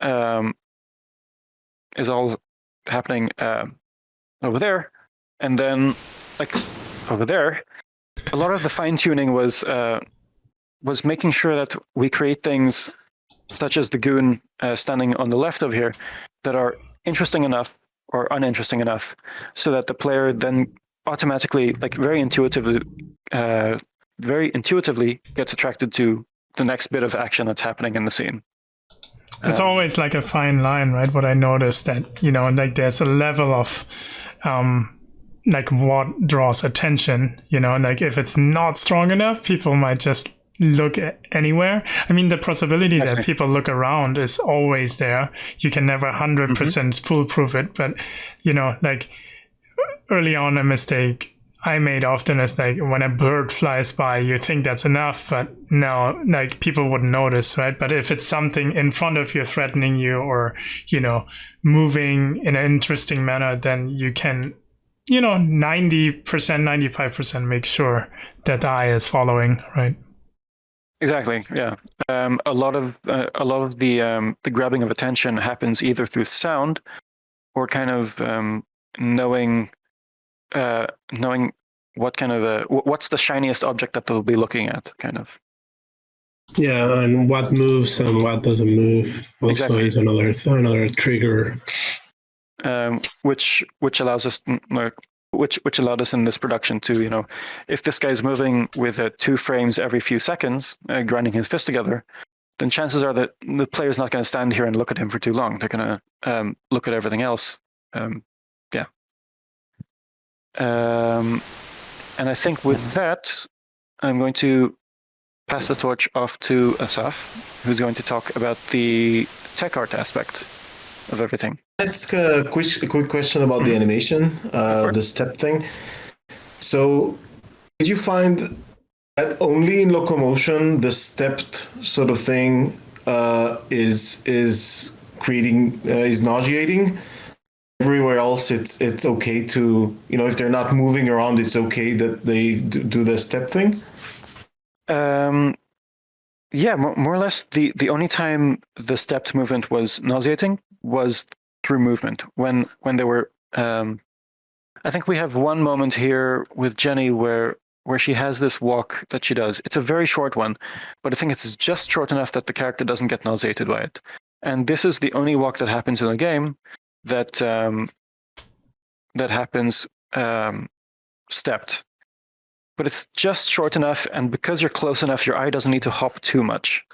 Over there, and then like over there, a lot of the fine tuning was making sure that we create things such as the goon standing on the left over here that are interesting enough or uninteresting enough, so that the player then automatically, like very intuitively gets attracted to the next bit of action that's happening in the scene. It's always like a fine line, right? What I noticed that, like there's a level of like what draws attention, like if it's not strong enough, people might just look anywhere. I mean, the possibility that people look around is always there. You can never 100% foolproof it, but like early on, a mistake I made often is like when a bird flies by, you think that's enough, but no, like people wouldn't notice, right? But if it's something in front of you threatening you, or moving in an interesting manner, then you can 90%, 95% make sure that the eye is following, right? Exactly. Yeah. A lot of the grabbing of attention happens either through sound or kind of knowing what kind of what's the shiniest object that they'll be looking at, kind of. Yeah, and what moves and what doesn't move also is another trigger. Which allows us, which allowed us in this production to, if this guy's moving with 2 frames every few seconds, grinding his fist together, then chances are that the player's not going to stand here and look at him for too long. They're going to look at everything else. Yeah. And I think with that, I'm going to pass the torch off to Asaf, who's going to talk about the tech art aspect of everything. Ask a quick question about the animation, the step thing. So, did you find that only in locomotion the stepped sort of thing is creating is nauseating? Everywhere else, it's okay to, if they're not moving around, it's okay that they do the step thing. Yeah, more or less. The only time the stepped movement was nauseating was through movement. When they were, I think we have one moment here with Jenny where she has this walk that she does. It's a very short one, but I think it's just short enough that the character doesn't get nauseated by it. And this is the only walk that happens in the game that happens stepped. But it's just short enough, and because you're close enough, your eye doesn't need to hop too much.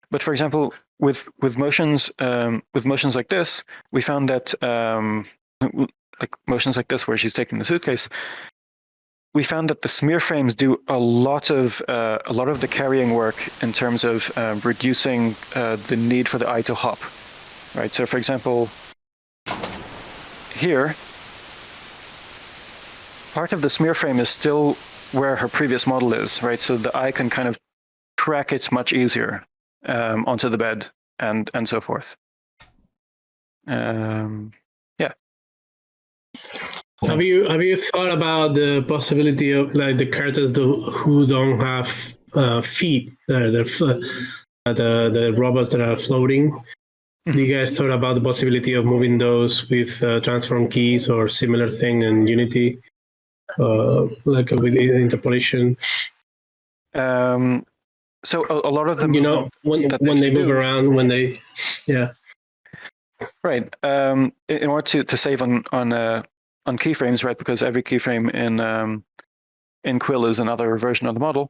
But for example, with motions like this, we found that like motions like this, where she's taking the suitcase, we found that the smear frames do a lot of the carrying work in terms of reducing the need for the eye to hop. Right. So, for example, here, part of the smear frame is still where her previous model is, right? So the eye can kind of track it much easier onto the bed and so forth. Yeah. Have you thought about the possibility of like the characters who don't have feet, the robots that are floating? Do you guys thought about the possibility of moving those with transform keys or similar thing in Unity? Like with interpolation. So a lot of them, when they move around, right. In order to save on keyframes, right? Because every keyframe in Quill is another version of the model.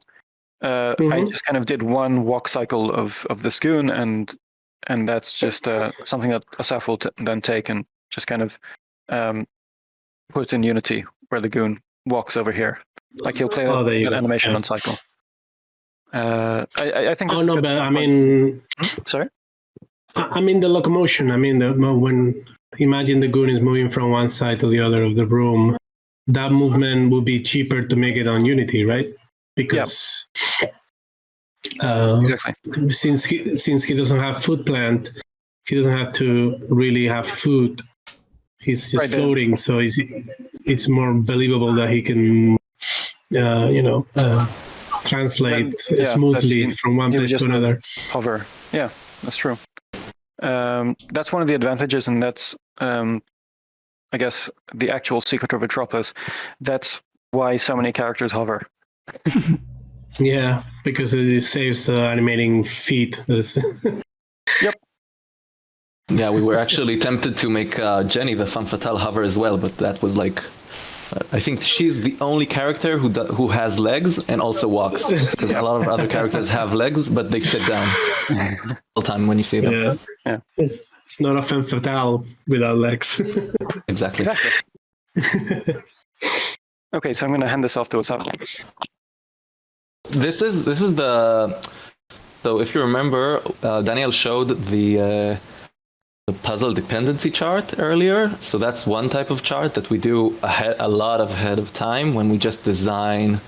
I just kind of did one walk cycle of the Scoon, and that's just something that Asaf will then take and just kind of put in Unity where the Goon walks over here. Like he'll play that animation on cycle. I think. Oh no, but I mean, sorry. I mean the locomotion. I mean when imagine the Goon is moving from one side to the other of the room, that movement would be cheaper to make it on Unity, right? Because exactly. Since he doesn't have food plant, he doesn't have to really have food. He's just floating, so it's more believable that he can, translate smoothly from one place to another. Hover. Yeah, that's true. That's one of the advantages, and that's, I guess, the actual Secret of Retropolis. That's why so many characters hover. Yeah, because it saves the animating feet. Yep. Yeah, we were actually tempted to make Jenny the femme fatale hover as well, but that was like, I think she's the only character who has legs and also walks. Because a lot of other characters have legs, but they sit down all the time when you see them. Yeah. It's not a femme fatale without legs. Exactly. Okay, so I'm going to hand this off to Asaf. This is the. So if you remember, Daniel showed the puzzle dependency chart earlier. So that's one type of chart that we do a lot ahead of time when we just design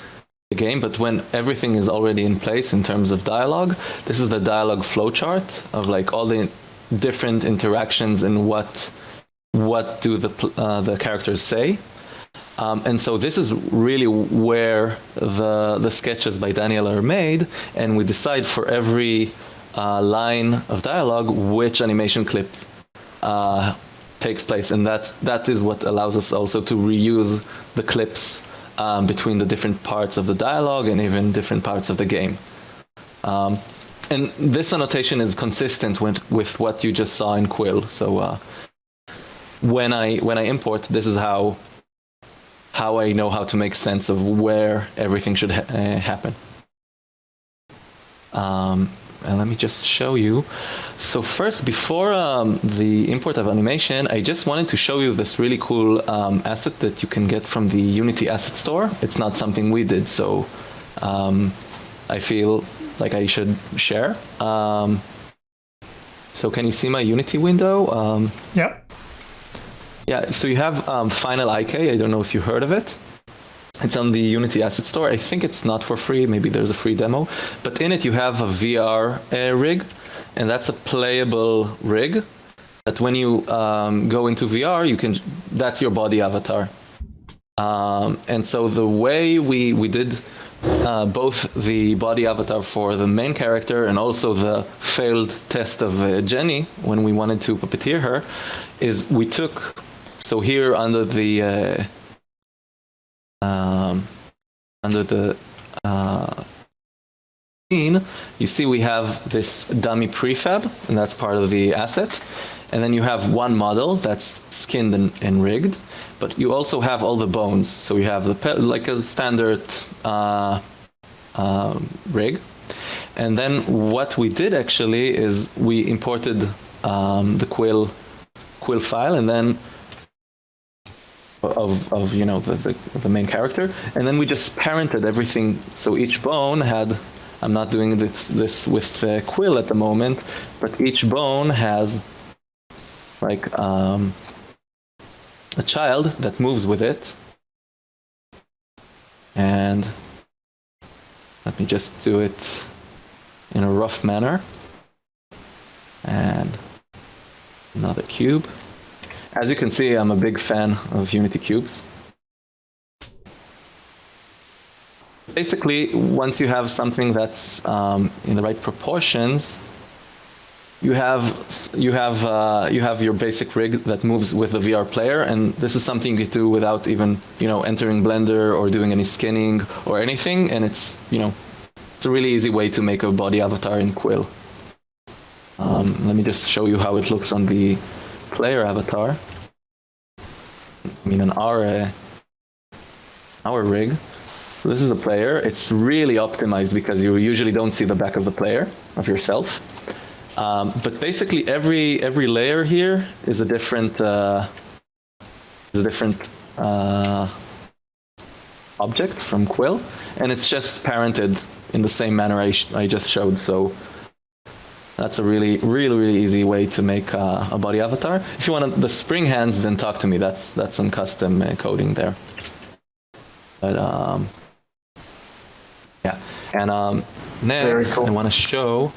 the game. But when everything is already in place in terms of dialogue, this is the dialogue flow chart of like all the different interactions and what do the characters say. And so this is really where the sketches by Daniel are made, and we decide for every line of dialogue which animation clip takes place, and that is what allows us also to reuse the clips between the different parts of the dialogue and even different parts of the game. And this annotation is consistent with what you just saw in Quill. So when I import, this is how how I know how to make sense of where everything should happen. And let me just show you. So first, before the import of animation, I just wanted to show you this really cool asset that you can get from the Unity asset store. It's not something we did, so I feel like I should share. So can you see my Unity window? Yeah. Yeah, so you have Final IK. I don't know if you heard of it. It's on the Unity Asset Store. I think it's not for free. Maybe there's a free demo. But in it, you have a VR rig, and that's a playable rig that when you go into VR, that's your body avatar. And so the way we did both the body avatar for the main character and also the failed test of Jenny when we wanted to puppeteer her is we took, so here under the scene, you see we have this dummy prefab, and that's part of the asset. And then you have one model that's skinned and rigged, but you also have all the bones. So you have like a standard rig. And then what we did actually is we imported the Quill file, and then of you know the main character, and then we just parented everything. So each bone had, I'm not doing this with Quill at the moment, but each bone has like a child that moves with it. And let me just do it in a rough manner. And another cube. As you can see, I'm a big fan of Unity cubes. Basically, once you have something that's in the right proportions, you have your basic rig that moves with the VR player, and this is something you do without even entering Blender or doing any skinning or anything, and it's it's a really easy way to make a body avatar in Quill. Let me just show you how it looks on the player avatar. I mean, on our rig. So this is a player. It's really optimized because you usually don't see the back of the player, of yourself. But basically, every layer here is a different object from Quill, and it's just parented in the same manner I just showed. So that's a really easy way to make a body avatar. If you want the spring hands, then talk to me. That's some custom coding there. But yeah, and next cool. I want to show.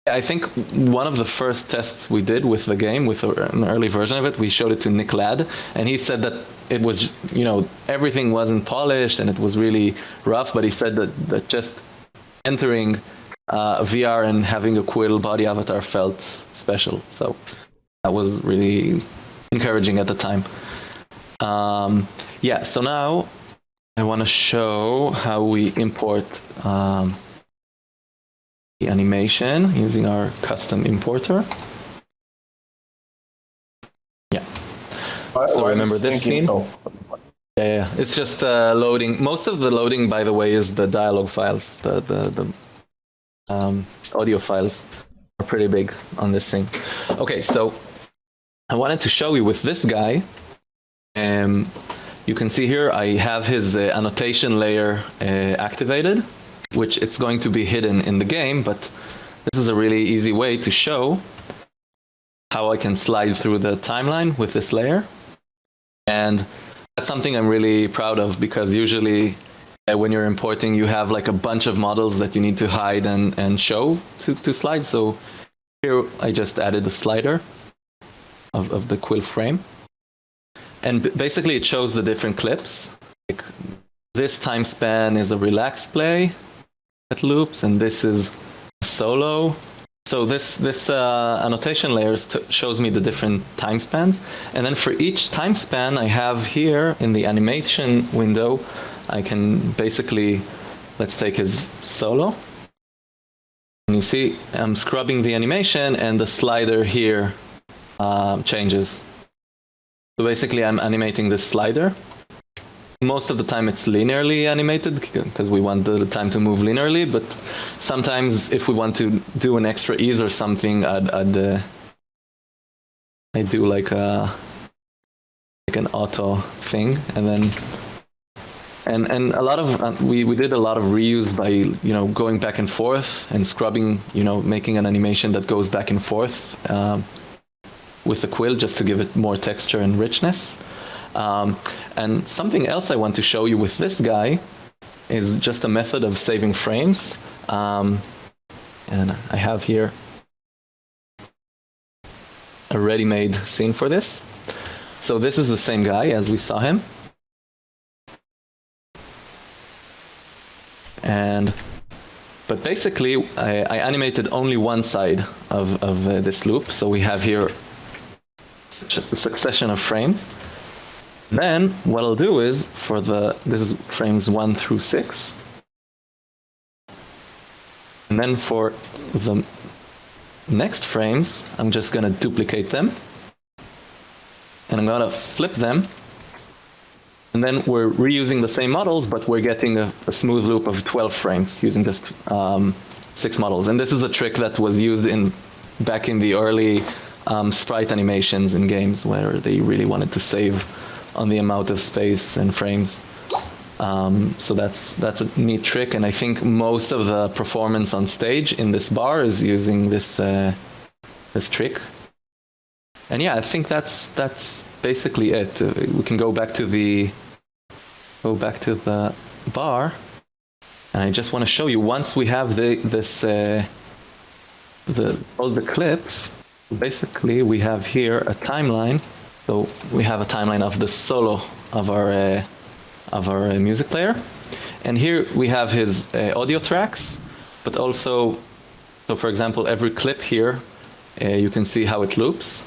I think one of the first tests we did with the game, with an early version of it, we showed it to Nick Ladd, and he said that it was, everything wasn't polished and it was really rough, but he said that just entering VR and having a Quill body avatar felt special. So that was really encouraging at the time. Yeah, so now I want to show how we import the animation using our custom importer. Yeah. So remember this scene? Yeah, it's just loading. Most of the loading, by the way, is the dialogue files. The audio files are pretty big on this thing. Okay, so I wanted to show you with this guy. You can see here I have his annotation layer activated, which it's going to be hidden in the game, but this is a really easy way to show how I can slide through the timeline with this layer. And that's something I'm really proud of, because usually when you're importing, you have like a bunch of models that you need to hide and show to slide. So here I just added a slider of the Quill frame. And basically it shows the different clips. Like this time span is a relaxed play that loops, and this is a solo. So this annotation layer shows me the different time spans. And then for each time span I have here in the animation window, I can basically, let's take his solo. And you see I'm scrubbing the animation and the slider here changes. So basically I'm animating this slider. most of the time it's linearly animated because we want the time to move linearly, but sometimes if we want to do an extra ease or something, I do like an auto thing, and then and a lot of we did a lot of reuse by going back and forth and scrubbing, making an animation that goes back and forth with the quill just to give it more texture and richness. And something else I want to show you with this guy is just a method of saving frames. And I have here a ready-made scene for this. So this is the same guy as we saw him. But basically, I animated only one side of this loop. So we have here a succession of frames. Then what I'll do is this is frames 1 through 6. And then for the next frames, I'm just going to duplicate them. And I'm going to flip them. And then we're reusing the same models, but we're getting a smooth loop of 12 frames using just 6 models. And this is a trick that was used back in the early sprite animations in games where they really wanted to save on the amount of space and frames. So that's a neat trick, and I think most of the performance on stage in this bar is using this trick. And yeah, I think that's basically it. We can go back to the bar, and I just want to show you once we have all the clips. Basically, we have here a timeline. So we have a timeline of the solo of our music player, and here we have his audio tracks, but also, so for example, every clip here, you can see how it loops,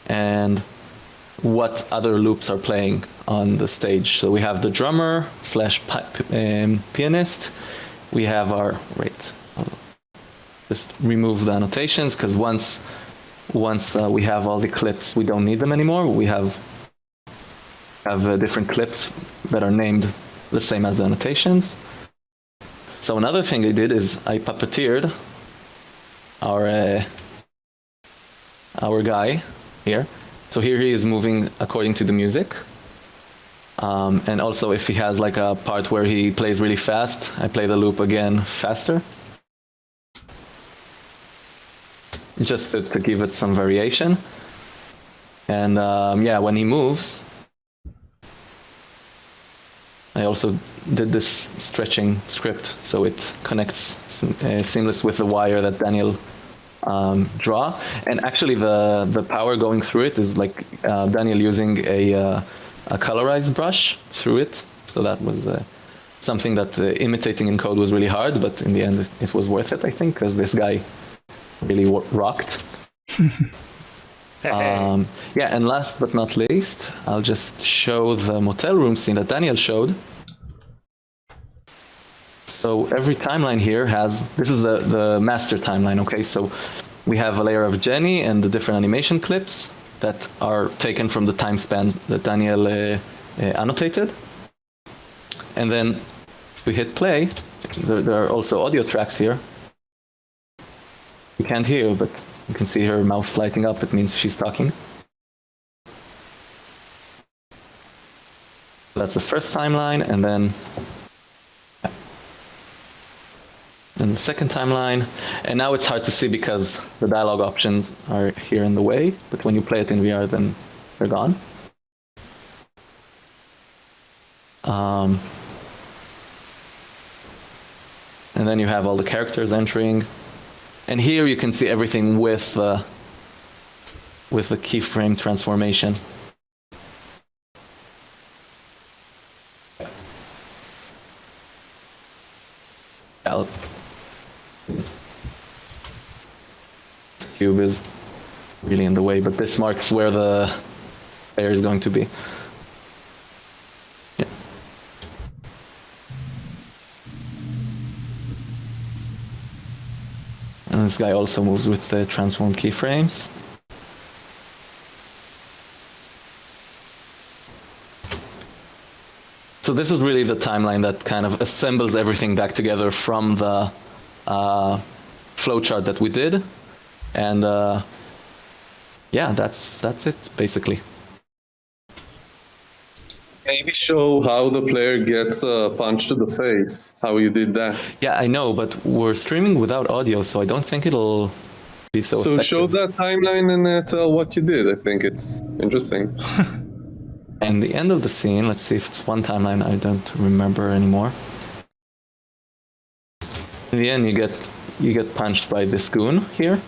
and what other loops are playing on the stage. So we have the drummer / pianist. We have our I'll just remove the annotations because once we have all the clips, we don't need them anymore. We have different clips that are named the same as the annotations. So another thing I did is I puppeteered our guy here. So here he is moving according to the music. And also if he has like a part where he plays really fast, I play the loop again faster. Just to give it some variation. And yeah, when he moves, I also did this stretching script so it connects seamless with the wire that Daniel draw. And actually the power going through it is like Daniel using a colorized brush through it. So that was something that imitating in code was really hard, but in the end it was worth it, I think, because this guy really rocked. Yeah, and last but not least, I'll just show the motel room scene that Daniel showed. So every timeline here this is the master timeline, okay? So we have a layer of Jenny and the different animation clips that are taken from the time span that Daniel annotated. And then if we hit play, there are also audio tracks here. You can't hear, but you can see her mouth lighting up. It means she's talking. That's the first timeline, and then the second timeline. And now it's hard to see because the dialogue options are here in the way, but when you play it in VR, then they're gone. And then you have all the characters entering. And here you can see everything with the keyframe transformation. Cube is really in the way, but this marks where the player is going to be. Yeah. And this guy also moves with the transformed keyframes. So so this is really the timeline that kind of assembles everything back together from the flowchart that we did, and yeah, that's it basically. Maybe show how the player gets a punch to the face, how you did that. Yeah, I know, but we're streaming without audio, so I don't think it'll be so effective. Show that timeline and tell what you did. I think it's interesting. And the end of the scene, let's see if it's one timeline, I don't remember anymore. In the end, you get punched by this goon here.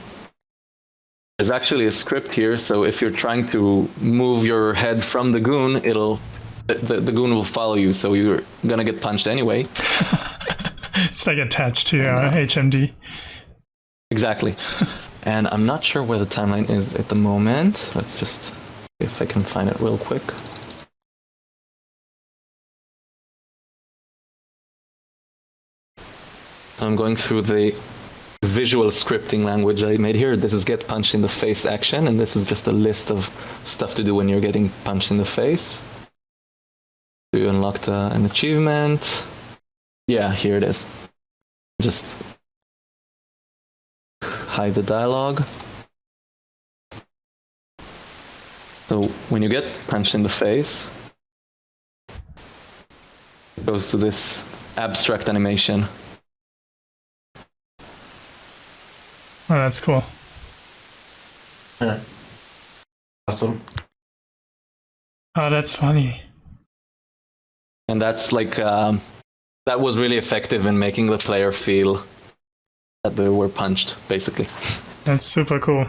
There's actually a script here, so if you're trying to move your head from the goon, the goon will follow you, so you're gonna get punched anyway. It's like attached to HMD. Exactly. And I'm not sure where the timeline is at the moment. Let's just see if I can find it real quick. So I'm going through the visual scripting language I made here. This is get punched in the face action, and this is just a list of stuff to do when you're getting punched in the face. You unlocked an achievement. Yeah, here it is. Just hide the dialogue. So when you get punched in the face, it goes to this abstract animation. Oh, that's cool. Yeah. Awesome. Oh, that's funny. And that's like, that was really effective in making the player feel that they were punched, basically. That's super cool.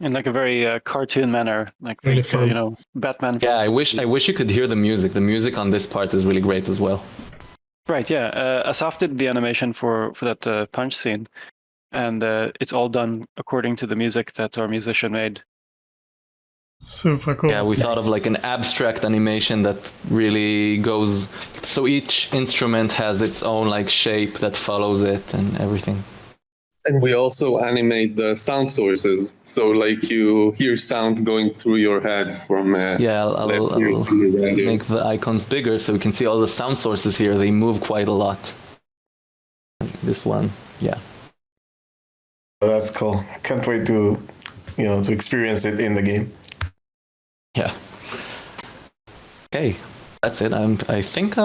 In like a very cartoon manner, like Really the, fun. Batman. Yeah, I wish you could hear the music. The music on this part is really great as well. Right, yeah. Asaf did the animation for that punch scene, and it's all done according to the music that our musician made. Super cool. Yeah, we thought of like an abstract animation that really goes, so each instrument has its own like shape that follows it and everything. And we also animate the sound sources, so like you hear sound going through your head from Yeah, I'll make the icons bigger so we can see all the sound sources here. They move quite a lot. This one, yeah. Oh, that's cool. Can't wait to experience it in the game. Yeah. Okay, that's it. I think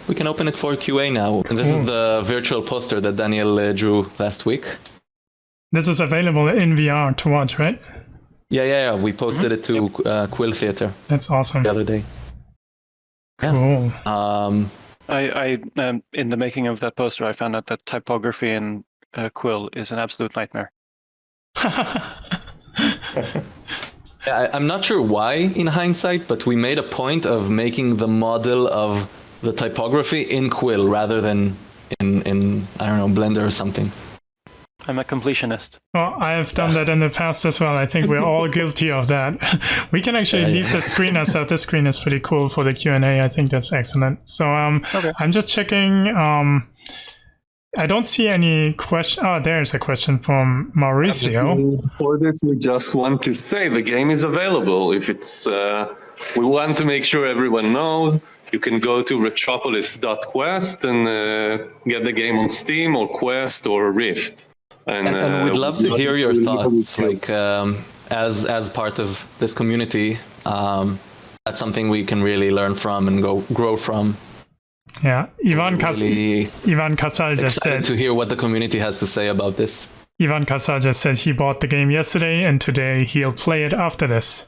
we can open it for QA now. And this is the virtual poster that Daniel drew last week. This is available in VR to watch, right? Yeah. We posted it to Quill Theater. That's awesome. The other day. Cool. I in the making of that poster, I found out that typography in Quill is an absolute nightmare. Yeah, I'm not sure why in hindsight, but we made a point of making the model of the typography in Quill rather than in I don't know, Blender or something. I'm a completionist. Well, I have done that in the past as well. I think we're all guilty of that. We can actually leave the screen as out. This screen is pretty cool for the Q&A. I think that's excellent. So Okay. I'm just checking. I don't see any question. Oh, there's a question from Mauricio. For this, we just want to say the game is available. If it's, we want to make sure everyone knows. You can go to retropolis.quest and get the game on Steam or Quest or Rift. And we'd love to hear your thoughts, like as part of this community. That's something we can really learn from and grow from. Yeah, Ivan Casal just said to hear what the community has to say about this. Ivan Casal just said he bought the game yesterday and today he'll play it after this.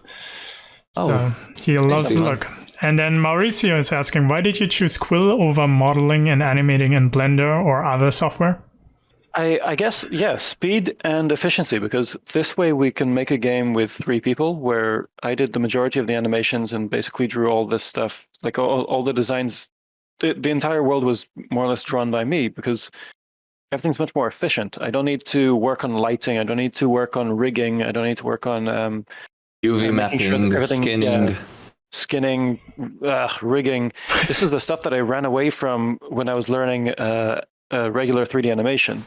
So he loves the look. And then Mauricio is asking, why did you choose Quill over modeling and animating in Blender or other software? I guess, yeah, speed and efficiency, because this way we can make a game with 3 people where I did the majority of the animations and basically drew all this stuff, like all the designs. The entire world was more or less drawn by me because everything's much more efficient. I don't need to work on lighting. I don't need to work on rigging. I don't need to work on UV mapping, skinning, rigging. This is the stuff that I ran away from when I was learning regular 3D animation.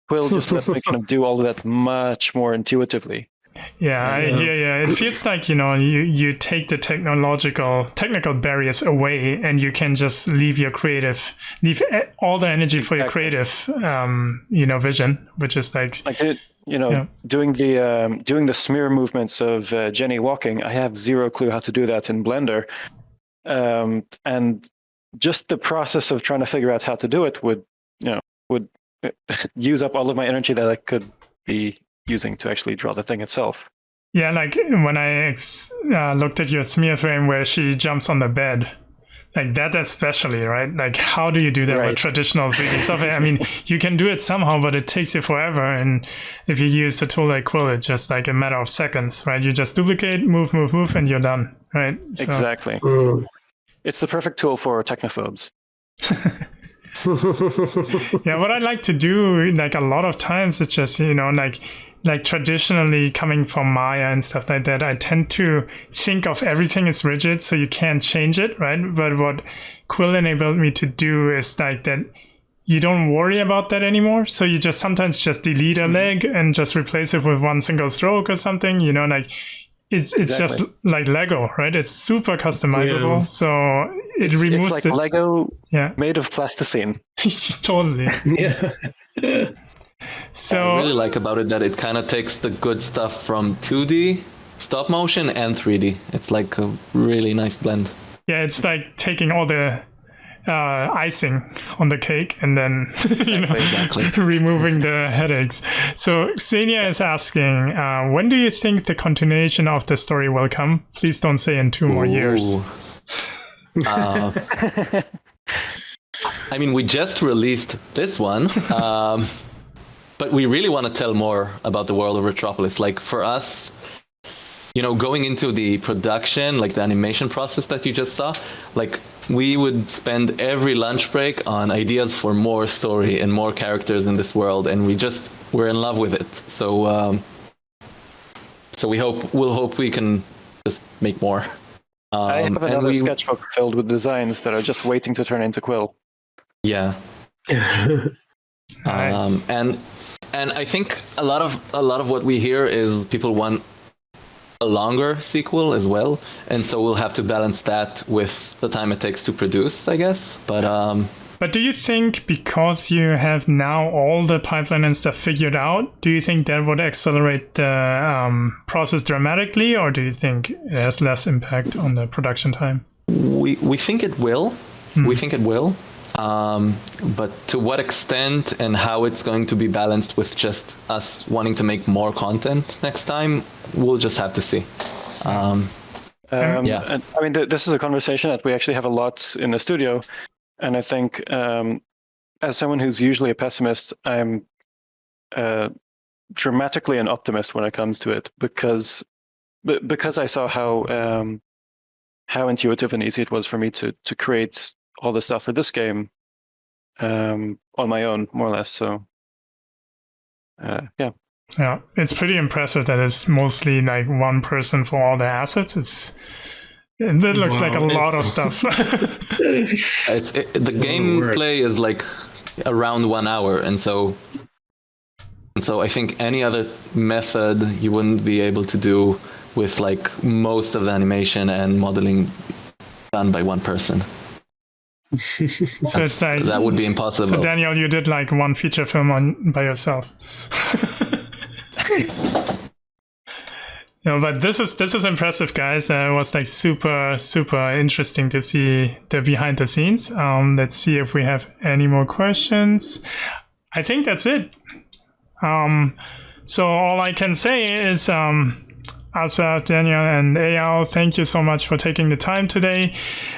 Quill just let me kind of do all of that much more intuitively. Yeah, I hear you. It feels like, you take the technical barriers away, and you can just leave all the energy for your creative, vision, which is like doing the smear movements of Jenny walking. I have zero clue how to do that in Blender, and just the process of trying to figure out how to do it would use up all of my energy that I could be using to actually draw the thing itself. Yeah, like when I looked at your smear frame where she jumps on the bed, like that especially, right? Like, how do you do that with traditional 3D software? I mean, you can do it somehow, but it takes you forever. And if you use a tool like Quill, it's just like a matter of seconds, right? You just duplicate, move, and you're done, right? So. Exactly. It's the perfect tool for technophobes. Yeah, what I like to do, like a lot of times, it's just, like traditionally coming from Maya and stuff like that, I tend to think of everything as rigid, so you can't change it, right? But what Quill enabled me to do is like that you don't worry about that anymore. So you just sometimes just delete a leg and just replace it with one single stroke or something, like it's just like Lego, right? It's super customizable. Yeah. So it removes it's like Lego made of plasticine. Totally. Yeah. So what I really like about it that it kind of takes the good stuff from 2D, stop motion, and 3D. It's like a really nice blend. Yeah, it's like taking all the icing on the cake and then removing the headaches. So Xenia is asking, when do you think the continuation of the story will come? Please don't say in 2 more years. I mean, we just released this one. But we really want to tell more about the world of Retropolis. Like for us, going into the production, like the animation process that you just saw, like we would spend every lunch break on ideas for more story and more characters in this world, and we're in love with it. So we'll hope we can just make more. I have another sketchbook filled with designs that are just waiting to turn into Quill. Yeah. Nice. And I think a lot of what we hear is people want a longer sequel as well, and so we'll have to balance that with the time it takes to produce, I guess. But do you think because you have now all the pipeline and stuff figured out, do you think that would accelerate the process dramatically, or do you think it has less impact on the production time? We think it will. We think it will. But to what extent and how it's going to be balanced with just us wanting to make more content next time, we'll just have to see. And, I mean, this is a conversation that we actually have a lot in the studio. And I think as someone who's usually a pessimist, I'm dramatically an optimist when it comes to it because I saw how intuitive and easy it was for me to create all the stuff for this game on my own, more or less. So, yeah, it's pretty impressive that it's mostly like one person for all the assets. That looks like a lot of stuff. The gameplay is like around 1 hour, and so I think any other method you wouldn't be able to do with like most of the animation and modeling done by one person. So it's like that would be impossible. So Daniel, you did like one feature film by yourself. But this is impressive, guys. It was like super interesting to see the behind the scenes. Let's see if we have any more questions. I think that's it. So all I can say is Asaf, Daniel, and Eyal, thank you so much for taking the time today.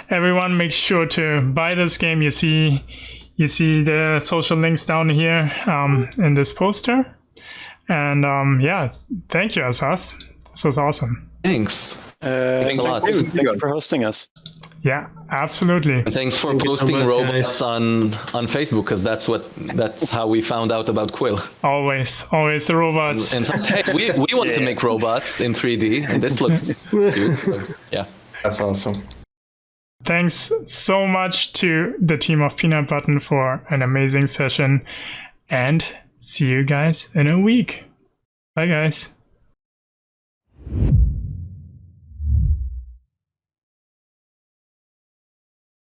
Everyone, make sure to buy this game. You see the social links down here in this poster. And thank you, Asaf. This was awesome. Thanks. Thanks a lot. Thank you for hosting us. Yeah, absolutely. And thanks for posting robots on Facebook, because that's how we found out about Quill. Always the robots. And hey, we want to make robots in 3D, and this looks cute. So, yeah, that's awesome. Thanks so much to the team of Peanut Button for an amazing session, and see you guys in a week. Bye, guys.